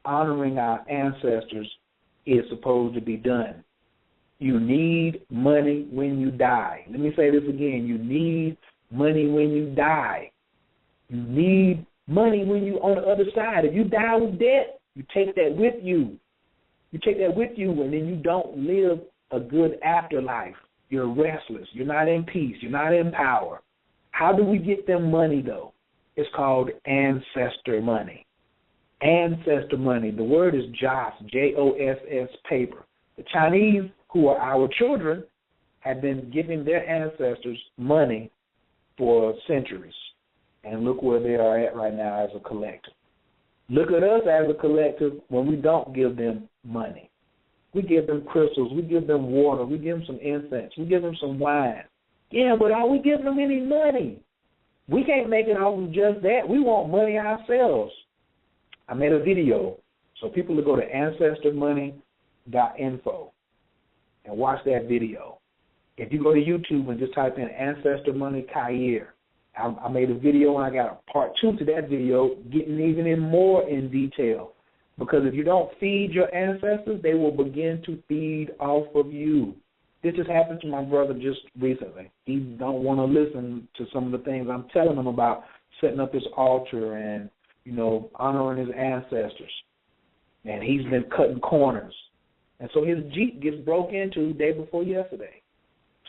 honoring our ancestors is supposed to be done. You need money when you die. Let me say this again. You need money when you die. You need money when you're on the other side. If you die with debt, you take that with you. You take that with you, and then you don't live a good afterlife. You're restless. You're not in peace. You're not in power. How do we get them money, though? It's called ancestor money. Ancestor money. The word is Joss, Joss, paper. The Chinese, who are our children, have been giving their ancestors money for centuries. And look where they are at right now as a collective. Look at us as a collective when we don't give them money. We give them crystals. We give them water. We give them some incense. We give them some wine. Yeah, but are we giving them any money? We can't make it off of just that. We want money ourselves. I made a video, so people will go to ancestormoney.info and watch that video. If you go to YouTube and just type in Ancestor Money Khayr, I made a video and I got a part 2 to that video getting even more in detail. Because if you don't feed your ancestors, they will begin to feed off of you. This just happened to my brother just recently. He don't want to listen to some of the things I'm telling him about setting up his altar and, honoring his ancestors. And he's been cutting corners. And so his Jeep gets broke into the day before yesterday.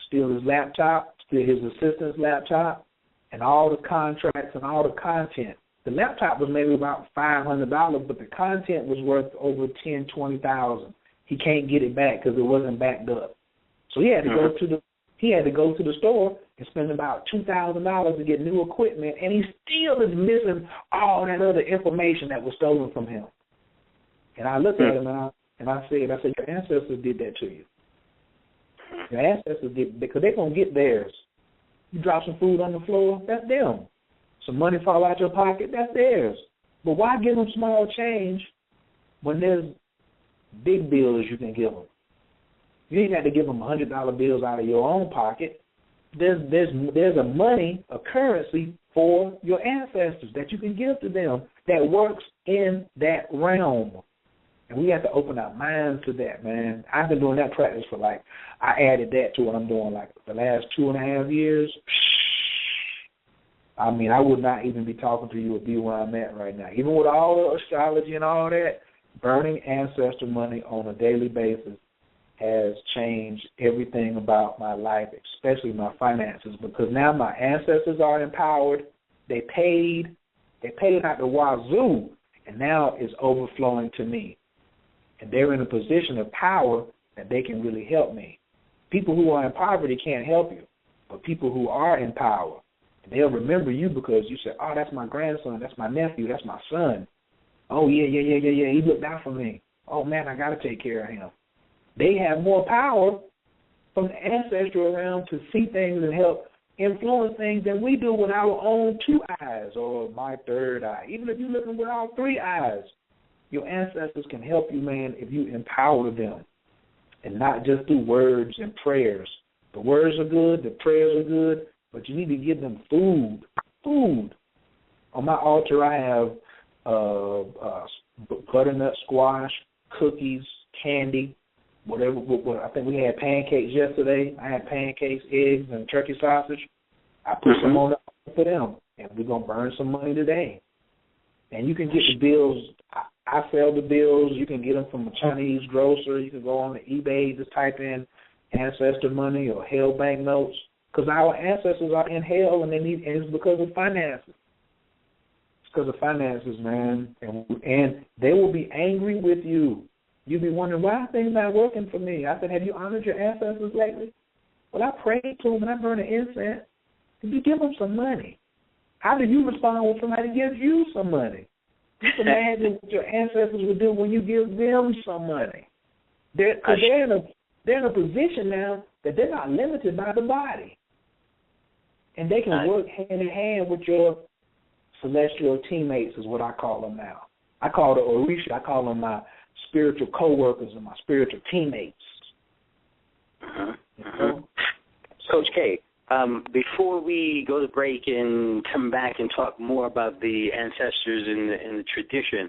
Steal his laptop, steal his assistant's laptop, and all the contracts and all the content. The laptop was maybe about $500, but the content was worth over $10,000, $20,000. He can't get it back because it wasn't backed up. So he had to go to the store and spend about $2,000 to get new equipment, and he still is missing all that other information that was stolen from him. And I looked at him and I said, your ancestors did that to you. Your ancestors did, because they're going to get theirs. You drop some food on the floor, that's them. Some money fall out your pocket, that's theirs. But why give them small change when there's big bills you can give them? You ain't got to give them $100 bills out of your own pocket. There's a money, a currency for your ancestors that you can give to them that works in that realm. And we have to open our minds to that, man. I've been doing that practice for I added that to what I'm doing the last 2.5 years. I mean, I would not even be talking to you or be where I'm at right now. Even with all the astrology and all that, burning ancestor money on a daily basis has changed everything about my life, especially my finances, because now my ancestors are empowered. They paid out the wazoo, and now it's overflowing to me. And they're in a position of power that they can really help me. People who are in poverty can't help you, but people who are in power, they'll remember you because you said, oh, that's my grandson, that's my nephew, that's my son. Oh, yeah, he looked out for me. Oh, man, I got to take care of him. They have more power from the ancestral realm to see things and help influence things than we do with our own 2 eyes or my third eye. Even if you're looking with all 3 eyes, your ancestors can help you, man, if you empower them and not just through words and prayers. The words are good, the prayers are good, but you need to give them food. Food. On my altar, I have butternut squash, cookies, candy, whatever. I think we had pancakes yesterday. I had pancakes, eggs, and turkey sausage. I put some on the altar for them, and we're going to burn some money today. And you can get the bills. I sell the bills. You can get them from a Chinese grocer. You can go on to eBay, just type in ancestor money or hell bank notes. Because our ancestors are in hell, and it's because of finances. It's because of finances, man. And they will be angry with you. You'll be wondering, why are things not working for me? I said, have you honored your ancestors lately? Well, I prayed to them, and I burned an incense. Did you give them some money? How do you respond when somebody gives you some money? Just imagine what your ancestors would do when you give them some money. They're in a position now that they're not limited by the body. And they can work hand in hand with your celestial teammates is what I call them now. I call the ORISHA, I call them my spiritual co-workers and my spiritual teammates. Coach K, before we go to break and come back and talk more about the ancestors and the tradition,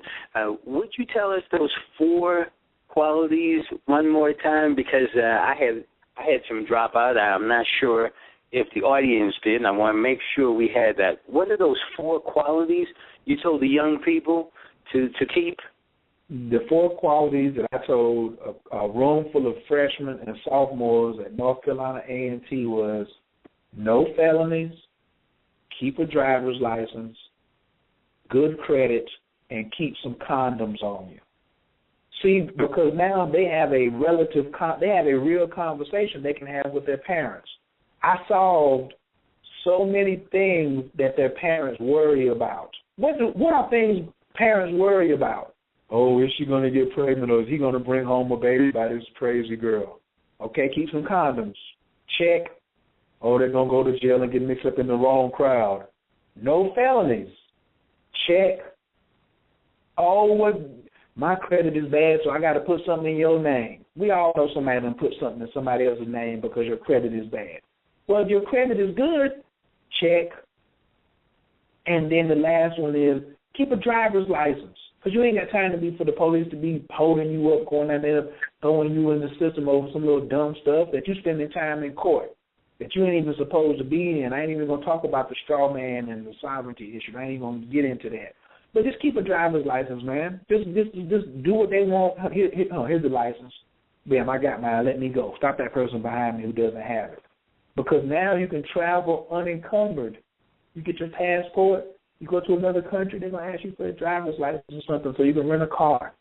would you tell us those 4 qualities one more time? Because I had some drop out. I'm not sure if the audience did, and I want to make sure we had that. What are those 4 qualities you told the young people to keep? The 4 qualities that I told a room full of freshmen and sophomores at North Carolina A&T was no felonies, keep a driver's license, good credit, and keep some condoms on you. See, because now they have a real conversation they can have with their parents. I solved so many things that their parents worry about. What are things parents worry about? Oh, is she going to get pregnant, or is he going to bring home a baby by this crazy girl? Okay, keep some condoms. Check. Oh, they're going to go to jail and get mixed up in the wrong crowd. No felonies. Check. Oh, my credit is bad, so I got to put something in your name. We all know somebody done put something in somebody else's name because your credit is bad. Well, if your credit is good, check. And then the last one is keep a driver's license, because you ain't got time to be for the police to be holding you up, going out there, throwing you in the system over some little dumb stuff that you spending time in court that you ain't even supposed to be in. I ain't even going to talk about the straw man and the sovereignty issue. I ain't even going to get into that. But just keep a driver's license, man. Just do what they want. Here's the license. Bam, I got mine. Let me go. Stop that person behind me who doesn't have it. Because now you can travel unencumbered. You get your passport. You go to another country, they're going to ask you for a driver's license or something so you can rent a car.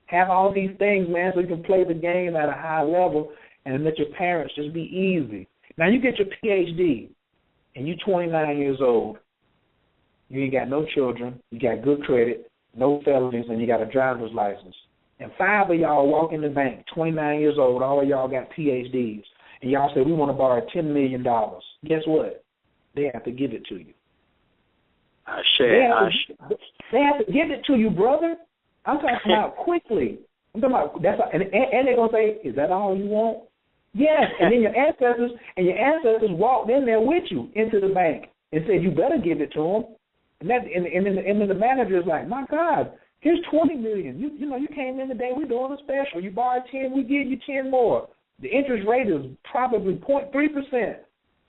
Have all these things, man, so you can play the game at a high level and let your parents just be easy. Now, you get your PhD, and you're 29 years old. You ain't got no children. You got good credit, no felonies, and you got a driver's license. And 5 of y'all walk in the bank, 29 years old, all of y'all got PhDs, and y'all say, we want to borrow $10 million. Guess what? They have to give it to you. They have to give it to you, brother. I'm talking about quickly. I'm talking about and they're gonna say, "Is that all you want?" Yes. And then your ancestors walked in there with you into the bank and said, "You better give it to them." And then the manager is like, "My God, here's $20 million. You came in today. We're doing a special. You borrowed 10, we give you 10 more. The interest rate is probably 0.3%.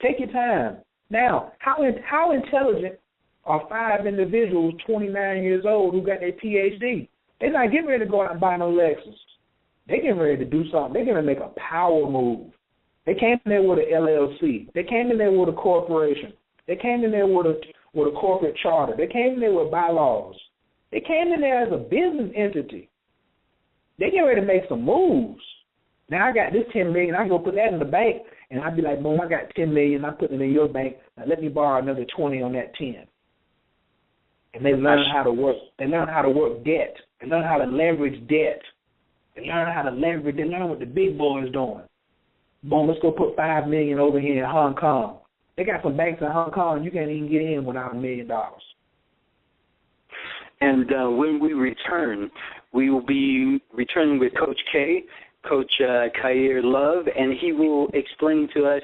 Take your time." Now, how intelligent are 5 individuals, 29 years old, who got their PhD? They're not getting ready to go out and buy no Lexus. They're getting ready to do something. They're going to make a power move. They came in there with an LLC. They came in there with a corporation. They came in there with a corporate charter. They came in there with bylaws. They came in there as a business entity. They're getting ready to make some moves. Now I got this $10 million. I can go put that in the bank, and I'd be like, boom, I got $10 million. I'm putting it in your bank. Now let me borrow another 20 on that 10. And they learn how to work. They learn how to work debt. They learn how to leverage debt. They learn how to leverage. They learn what the big boys doing. Boom, let's go put $5 million over here in Hong Kong. They got some banks in Hong Kong. You can't even get in without $1 million. And when we return, we will be returning with Coach K, Coach Khayr Love, and he will explain to us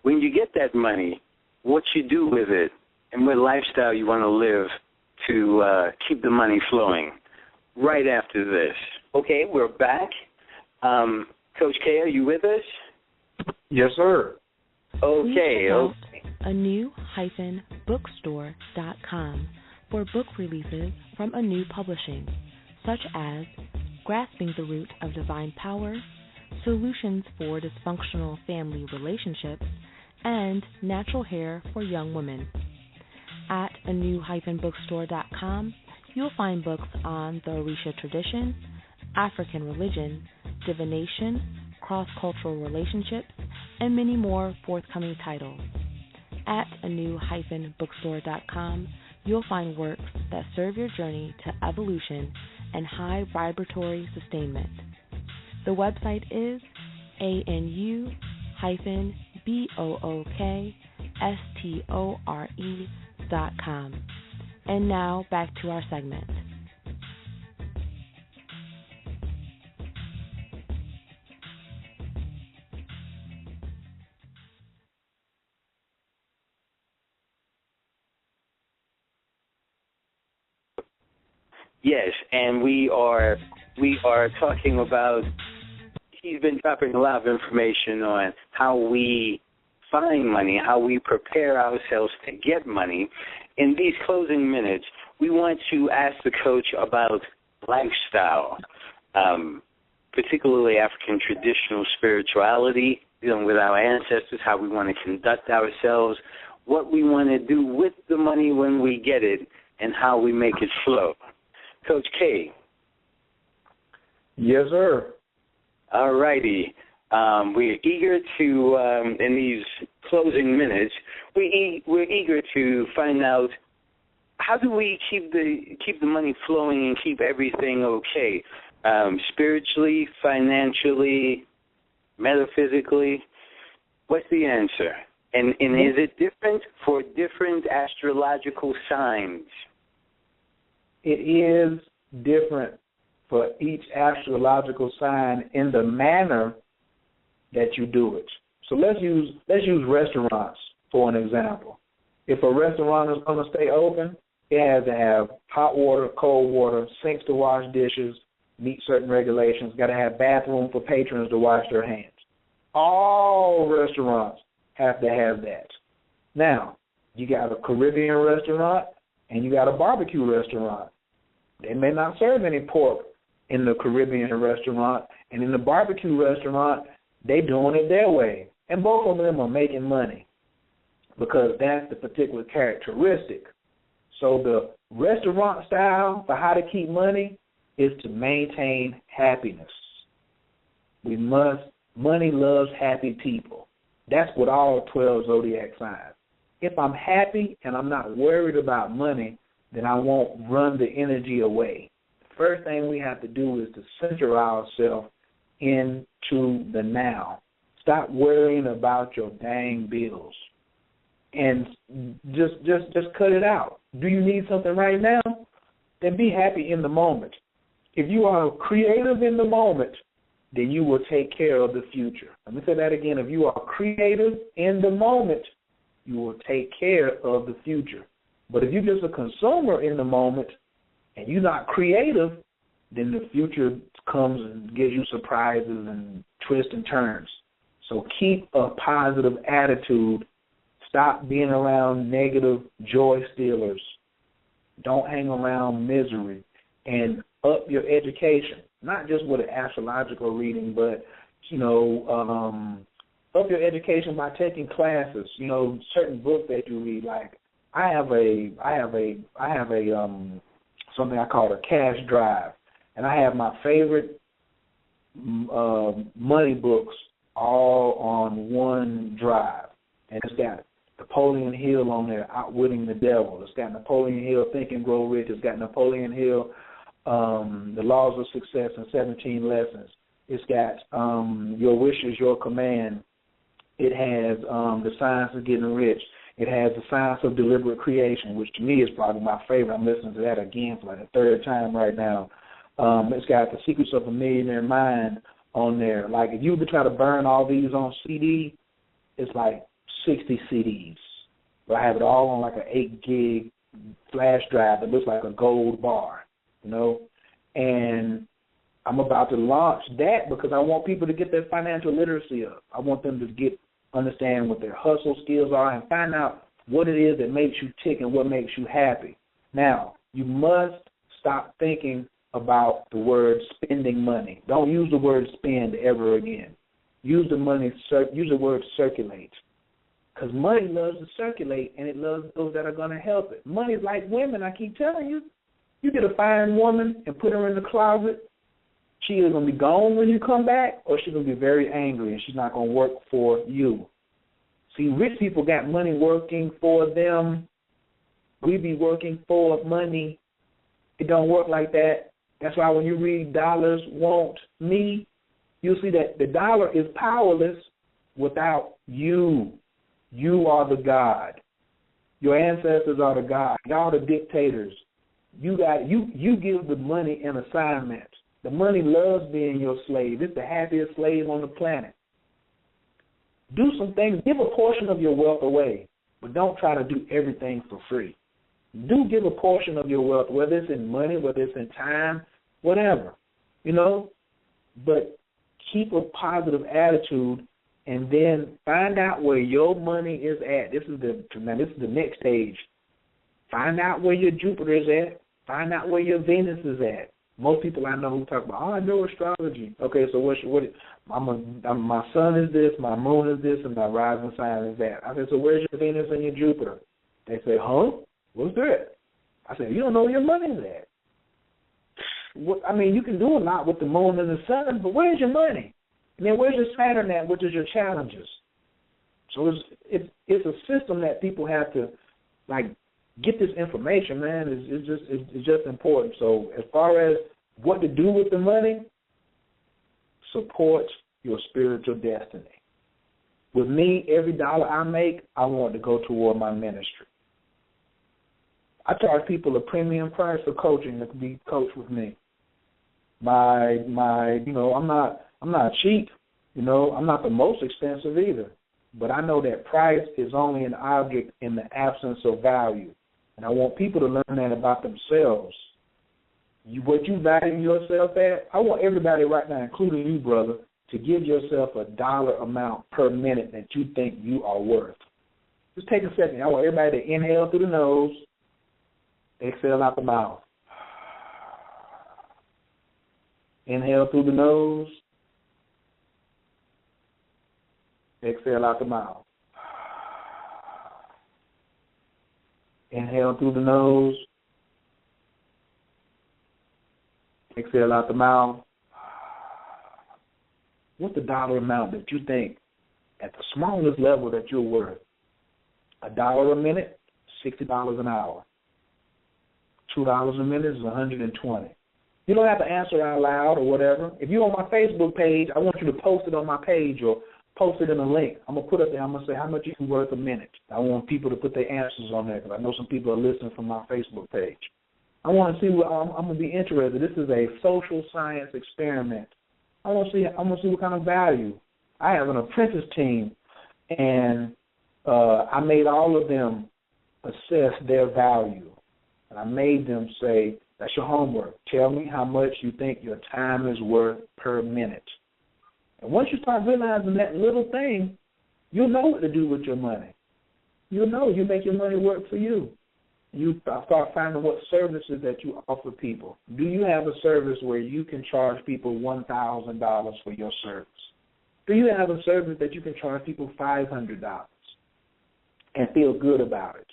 when you get that money, what you do with it, and what lifestyle you want to live to keep the money flowing. Right after this. Okay, we're back. Coach K, are you with us? Yes, sir. Okay. Anu-bookstore.com for book releases from Anu Publishing, such as Grasping the Root of Divine Power, Solutions for Dysfunctional Family Relationships, and Natural Hair for Young Women. At anu-bookstore.com, you'll find books on the ORISHA tradition, African religion, divination, cross-cultural relationships, and many more forthcoming titles. At anu-bookstore.com, you'll find works that serve your journey to evolution and high vibratory sustainment. The website is anu-bookstore.com. And now back to our segment. Yes, and we are talking about, he's been dropping a lot of information on how we find money, how we prepare ourselves to get money. In these closing minutes, we want to ask the coach about lifestyle, particularly African traditional spirituality, dealing with our ancestors, how we want to conduct ourselves, what we want to do with the money when we get it, and how we make it flow. Coach K, Yes, sir. All righty. We're eager to, in these closing minutes, we're eager to find out, how do we keep the money flowing and keep everything okay? Spiritually, financially, metaphysically? What's the answer? And is it different for different astrological signs? It is different for each astrological sign in the manner that you do it. So let's use restaurants for an example. If a restaurant is going to stay open, it has to have hot water, cold water, sinks to wash dishes, meet certain regulations, got to have bathroom for patrons to wash their hands. All restaurants have to have that. Now, you got a Caribbean restaurant and you got a barbecue restaurant. They may not serve any pork in the Caribbean restaurant, and in the barbecue restaurant, they doing it their way. And both of them are making money because that's the particular characteristic. So the restaurant style for how to keep money is to maintain happiness. Money loves happy people. That's what all 12 zodiac signs. If I'm happy and I'm not worried about money, then I won't run the energy away. The first thing we have to do is to center ourselves into the now. Stop worrying about your dang bills. And just cut it out. Do you need something right now? Then be happy in the moment. If you are creative in the moment, then you will take care of the future. Let me say that again. If you are creative in the moment, you will take care of the future. But if you're just a consumer in the moment and you're not creative, then the future comes and gives you surprises and twists and turns. So keep a positive attitude. Stop being around negative joy stealers. Don't hang around misery. And up your education, not just with an astrological reading, but, up your education by taking classes, certain books that you read. Like I have something I call a cash drive, and I have my favorite money books all on one drive, and it's got Napoleon Hill on there, Outwitting the Devil. It's got Napoleon Hill, Think and Grow Rich. It's got Napoleon Hill, The Laws of Success and 17 Lessons. It's got Your Wish is Your Command. It has The Science of Getting Rich. It has The Science of Deliberate Creation, which to me is probably my favorite. I'm listening to that again for like the third time right now. It's got The Secrets of a Millionaire Mind on there. Like if you were to try to burn all these on CD, it's like 60 CDs. But I have it all on like an 8 gig flash drive that looks like a gold bar, And I'm about to launch that because I want people to get their financial literacy up. I want them to understand what their hustle skills are and find out what it is that makes you tick and what makes you happy. Now, you must stop thinking about the word spending money. Don't use the word spend ever again. Use the word circulate. Because money loves to circulate, and it loves those that are going to help it. Money is like women, I keep telling you. You get a fine woman and put her in the closet, she is going to be gone when you come back, or she's going to be very angry, and she's not going to work for you. See, rich people got money working for them. We be working for money. It don't work like that. That's why when you read Dollars Want Me, you'll see that the dollar is powerless without you. You are the God. Your ancestors are the God. Y'all the dictators. You give the money an assignment. The money loves being your slave. It's the happiest slave on the planet. Do some things. Give a portion of your wealth away, but don't try to do everything for free. Do give a portion of your wealth, whether it's in money, whether it's in time, whatever, But keep a positive attitude. And then find out where your money is at. This is the next stage. Find out where your Jupiter is at. Find out where your Venus is at. Most people I know who talk about, I know astrology. Okay, so my sun is this, my moon is this, and my rising sign is that. I said, so where's your Venus and your Jupiter? They say, huh? What's that? I said, you don't know where your money is at. You can do a lot with the moon and the sun, but where's your money? And then where's your Saturn at, which is your challenges? So it's a system that people have to, get this information, man. It's just important. So as far as what to do with the money, support your spiritual destiny. With me, every dollar I make, I want to go toward my ministry. I charge people a premium price for coaching to be coached with me. I'm not cheap. I'm not the most expensive either. But I know that price is only an object in the absence of value. And I want people to learn that about themselves. What you value yourself at, I want everybody right now, including you, brother, to give yourself a dollar amount per minute that you think you are worth. Just take a second. I want everybody to inhale through the nose, exhale out the mouth. Inhale through the nose, exhale out the mouth. Inhale through the nose, exhale out the mouth. What's the dollar amount that you think at the smallest level that you're worth? $1 a minute, $60 an hour. $2 a minute is $120. You don't have to answer out loud or whatever. If you're on my Facebook page, I want you to post it on my page or post it in a link. I'm going to put it there. I'm going to say how much you can worth a minute. I want people to put their answers on there because I know some people are listening from my Facebook page. I want to see what I'm going to be interested. This is a social science experiment. I want to see what kind of value. I have an apprentice team, and I made all of them assess their value. And I made them say, that's your homework. Tell me how much you think your time is worth per minute. And once you start realizing that little thing, you'll know what to do with your money. You'll know. You make your money work for you. You start finding what services that you offer people. Do you have a service where you can charge people $1,000 for your service? Do you have a service that you can charge people $500 and feel good about it?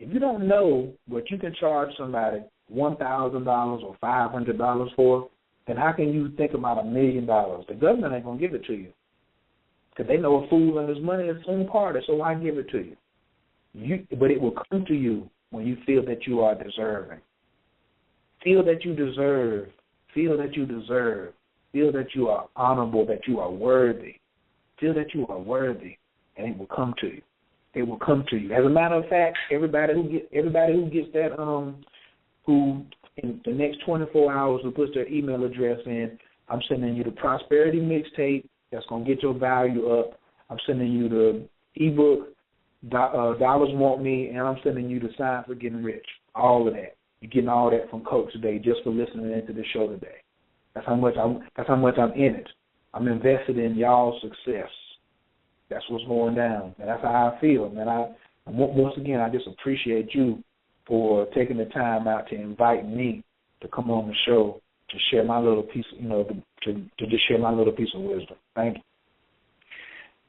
If you don't know what you can charge somebody $1,000 or $500 for, then how can you think about $1 million? The government ain't going to give it to you because they know a fool and his money is soon parted, so why give it to you? But it will come to you when you feel that you are deserving. Feel that you deserve. Feel that you deserve. Feel that you are honorable, that you are worthy. Feel that you are worthy, and it will come to you. It will come to you. As a matter of fact, everybody who gets that, who in the next 24 hours who puts their email address in, I'm sending you the Prosperity Mixtape that's going to get your value up. I'm sending you the ebook, Dollars Want Me, and I'm sending you the Sign for Getting Rich. All of that. You're getting all that from Coach today just for listening into the show today. That's how much I'm in it. I'm invested in y'all's success. That's what's going down, and that's how I feel. Man, once again, I just appreciate you for taking the time out to invite me to come on the show to share my little piece, to just share my little piece of wisdom. Thank you.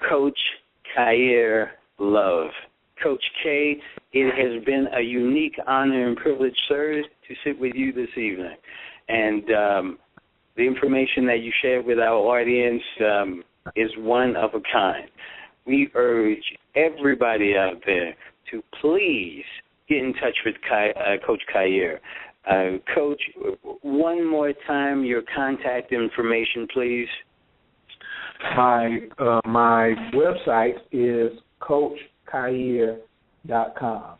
Coach Khayr Love. Coach K, it has been a unique honor and privilege, sir, to sit with you this evening. And the information that you shared with our audience is one of a kind. We urge everybody out there to please get in touch with Coach Khayr. Coach, one more time, your contact information, please. My website is CoachKhayr.com.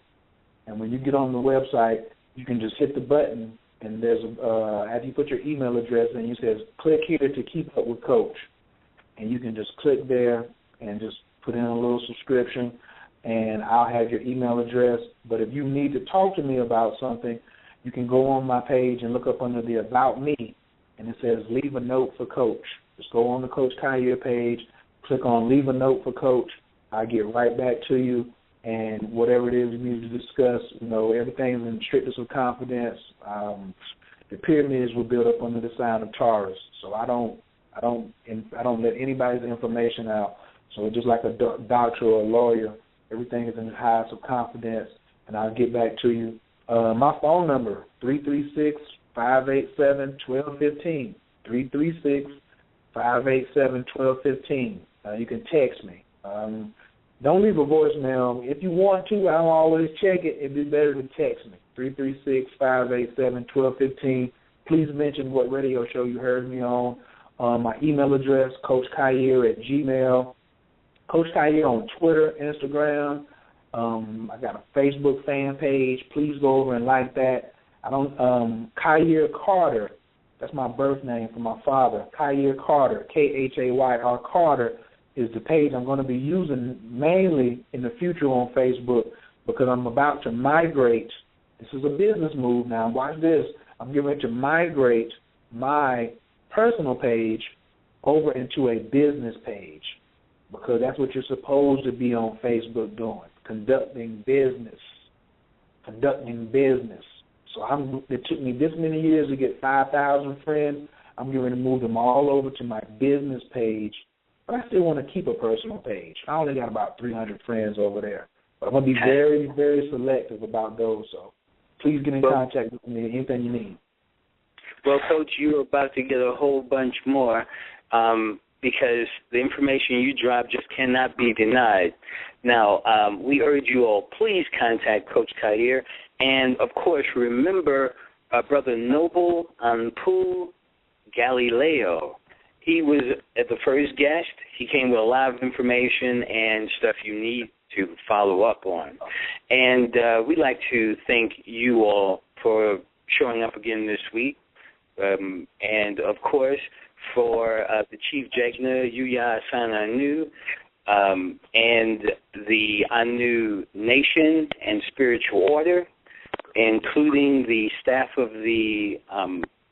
And when you get on the website, you can just hit the button, and there's after you put your email address in, it says, click here to keep up with Coach. And you can just click there and just put in a little subscription, and I'll have your email address. But if you need to talk to me about something, you can go on my page and look up under the About Me, and it says Leave a Note for Coach. Just go on the Coach Khayr page, click on Leave a Note for Coach. I'll get right back to you, and whatever it is you need to discuss, everything's in strictest of confidence. The pyramids were built up under the sign of Taurus, so I don't let anybody's information out. So just like a doctor or a lawyer, everything is in the highest of confidence, and I'll get back to you. My phone number, 587-1215. 336-587-1215. You can text me. Don't leave a voicemail. If you want to, I don't always check it. It'd be better to text me. 336-587-1215. Please mention what radio show you heard me on. My email address, CoachKhayr@gmail. Coach Khayr on Twitter, Instagram. I got a Facebook fan page. Please go over and like that. Khayr Carter, that's my birth name for my father. Khayr Carter, Khayr Carter, is the page I'm going to be using mainly in the future on Facebook because I'm about to migrate. This is a business move now. Watch this. I'm getting ready to migrate my personal page over into a business page because that's what you're supposed to be on Facebook doing, conducting business. So it took me this many years to get 5,000 friends. I'm going to move them all over to my business page, but I still want to keep a personal page. I only got about 300 friends over there, but I'm going to be very, very selective about those. So please get in contact with me, anything you need. Well, Coach, you're about to get a whole bunch more because the information you drop just cannot be denied. Now, we urge you all, please contact Coach Khayr. And, of course, remember Brother Noble Anpu Galileo. He was the first guest. He came with a lot of information and stuff you need to follow up on. And we'd like to thank you all for showing up again this week. And, of course, for the Chief Jegna, Yuya Asan Anu, and the Anu Nation and Spiritual Order, including the staff of the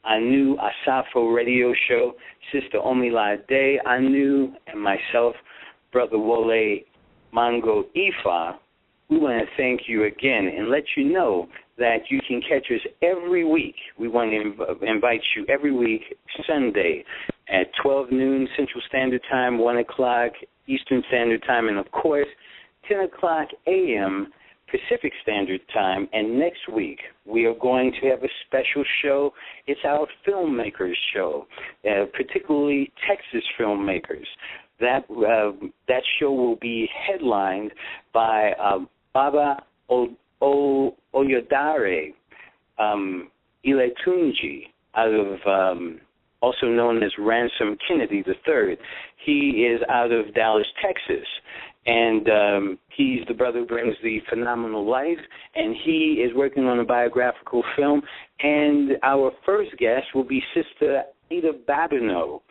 Anu Asafo radio show, Sister Omilade Anu, and myself, Brother Wole Mango Ifa. We want to thank you again and let you know that you can catch us every week. We want to invite you every week, Sunday, at 12 noon Central Standard Time, 1 o'clock Eastern Standard Time, and, of course, 10 o'clock a.m. Pacific Standard Time. And next week, we are going to have a special show. It's our filmmakers show, particularly Texas filmmakers. That show will be headlined by Baba Oyodare Iletunji, out of also known as Ransom Kennedy III. He is out of Dallas, Texas, and he's the brother who brings the Phenomenal Life, and he is working on a biographical film. And our first guest will be Sister Ada Babineau.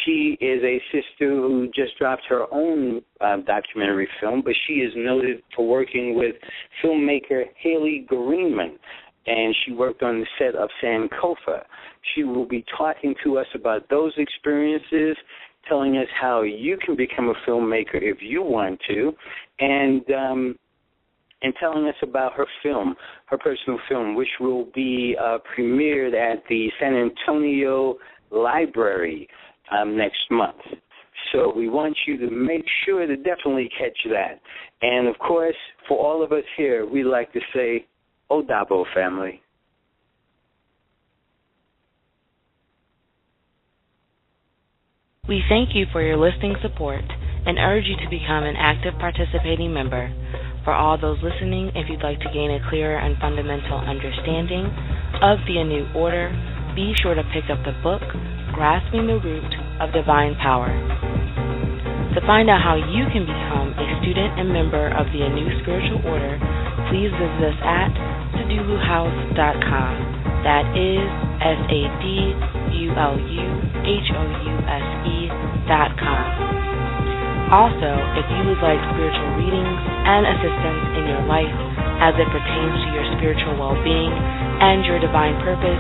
She is a sister who just dropped her own documentary film, but she is noted for working with filmmaker Haley Greenman, and she worked on the set of Sankofa. She will be talking to us about those experiences, telling us how you can become a filmmaker if you want to, and telling us about her film, her personal film, which will be premiered at the San Antonio Library next month. So we want you to make sure to definitely catch that. And, of course, for all of us here, we like to say, Odabo, family. We thank you for your listening support and urge you to become an active participating member. For all those listening, if you'd like to gain a clearer and fundamental understanding of the Anu Order, be sure to pick up the book, Grasping the Root of Divine Power. To find out how you can become a student and member of the Anu Spiritual Order, please visit us at saduluhouse.com. That is saduluhouse.com. Also, if you would like spiritual readings and assistance in your life as it pertains to your spiritual well-being and your divine purpose,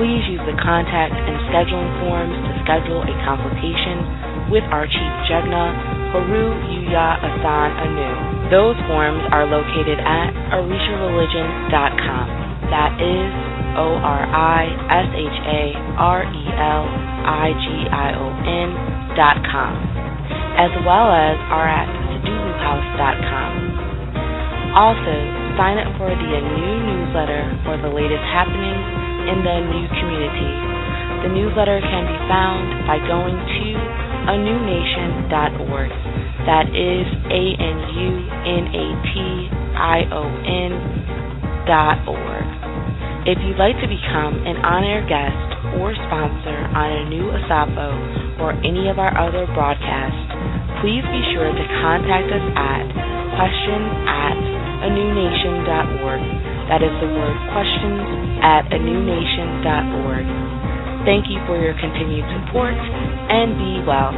please use the contact and scheduling forms to schedule a consultation with our Chief Jegna, Haru Yuya Asan Anu. Those forms are located at ORISHAreligion.com. That is ORISHAreligion.com, as well as are at saduluhouse.com. Also, sign up for the Anu newsletter for the latest happenings, in the ANU community. The newsletter can be found by going to anunation.org. That is ANUNATION.org. If you'd like to become an on-air guest or sponsor on ANU Asafo or any of our other broadcasts, please be sure to contact us at questions@anunation.org. That is the word questions@anunation.org. Thank you for your continued support, and be well.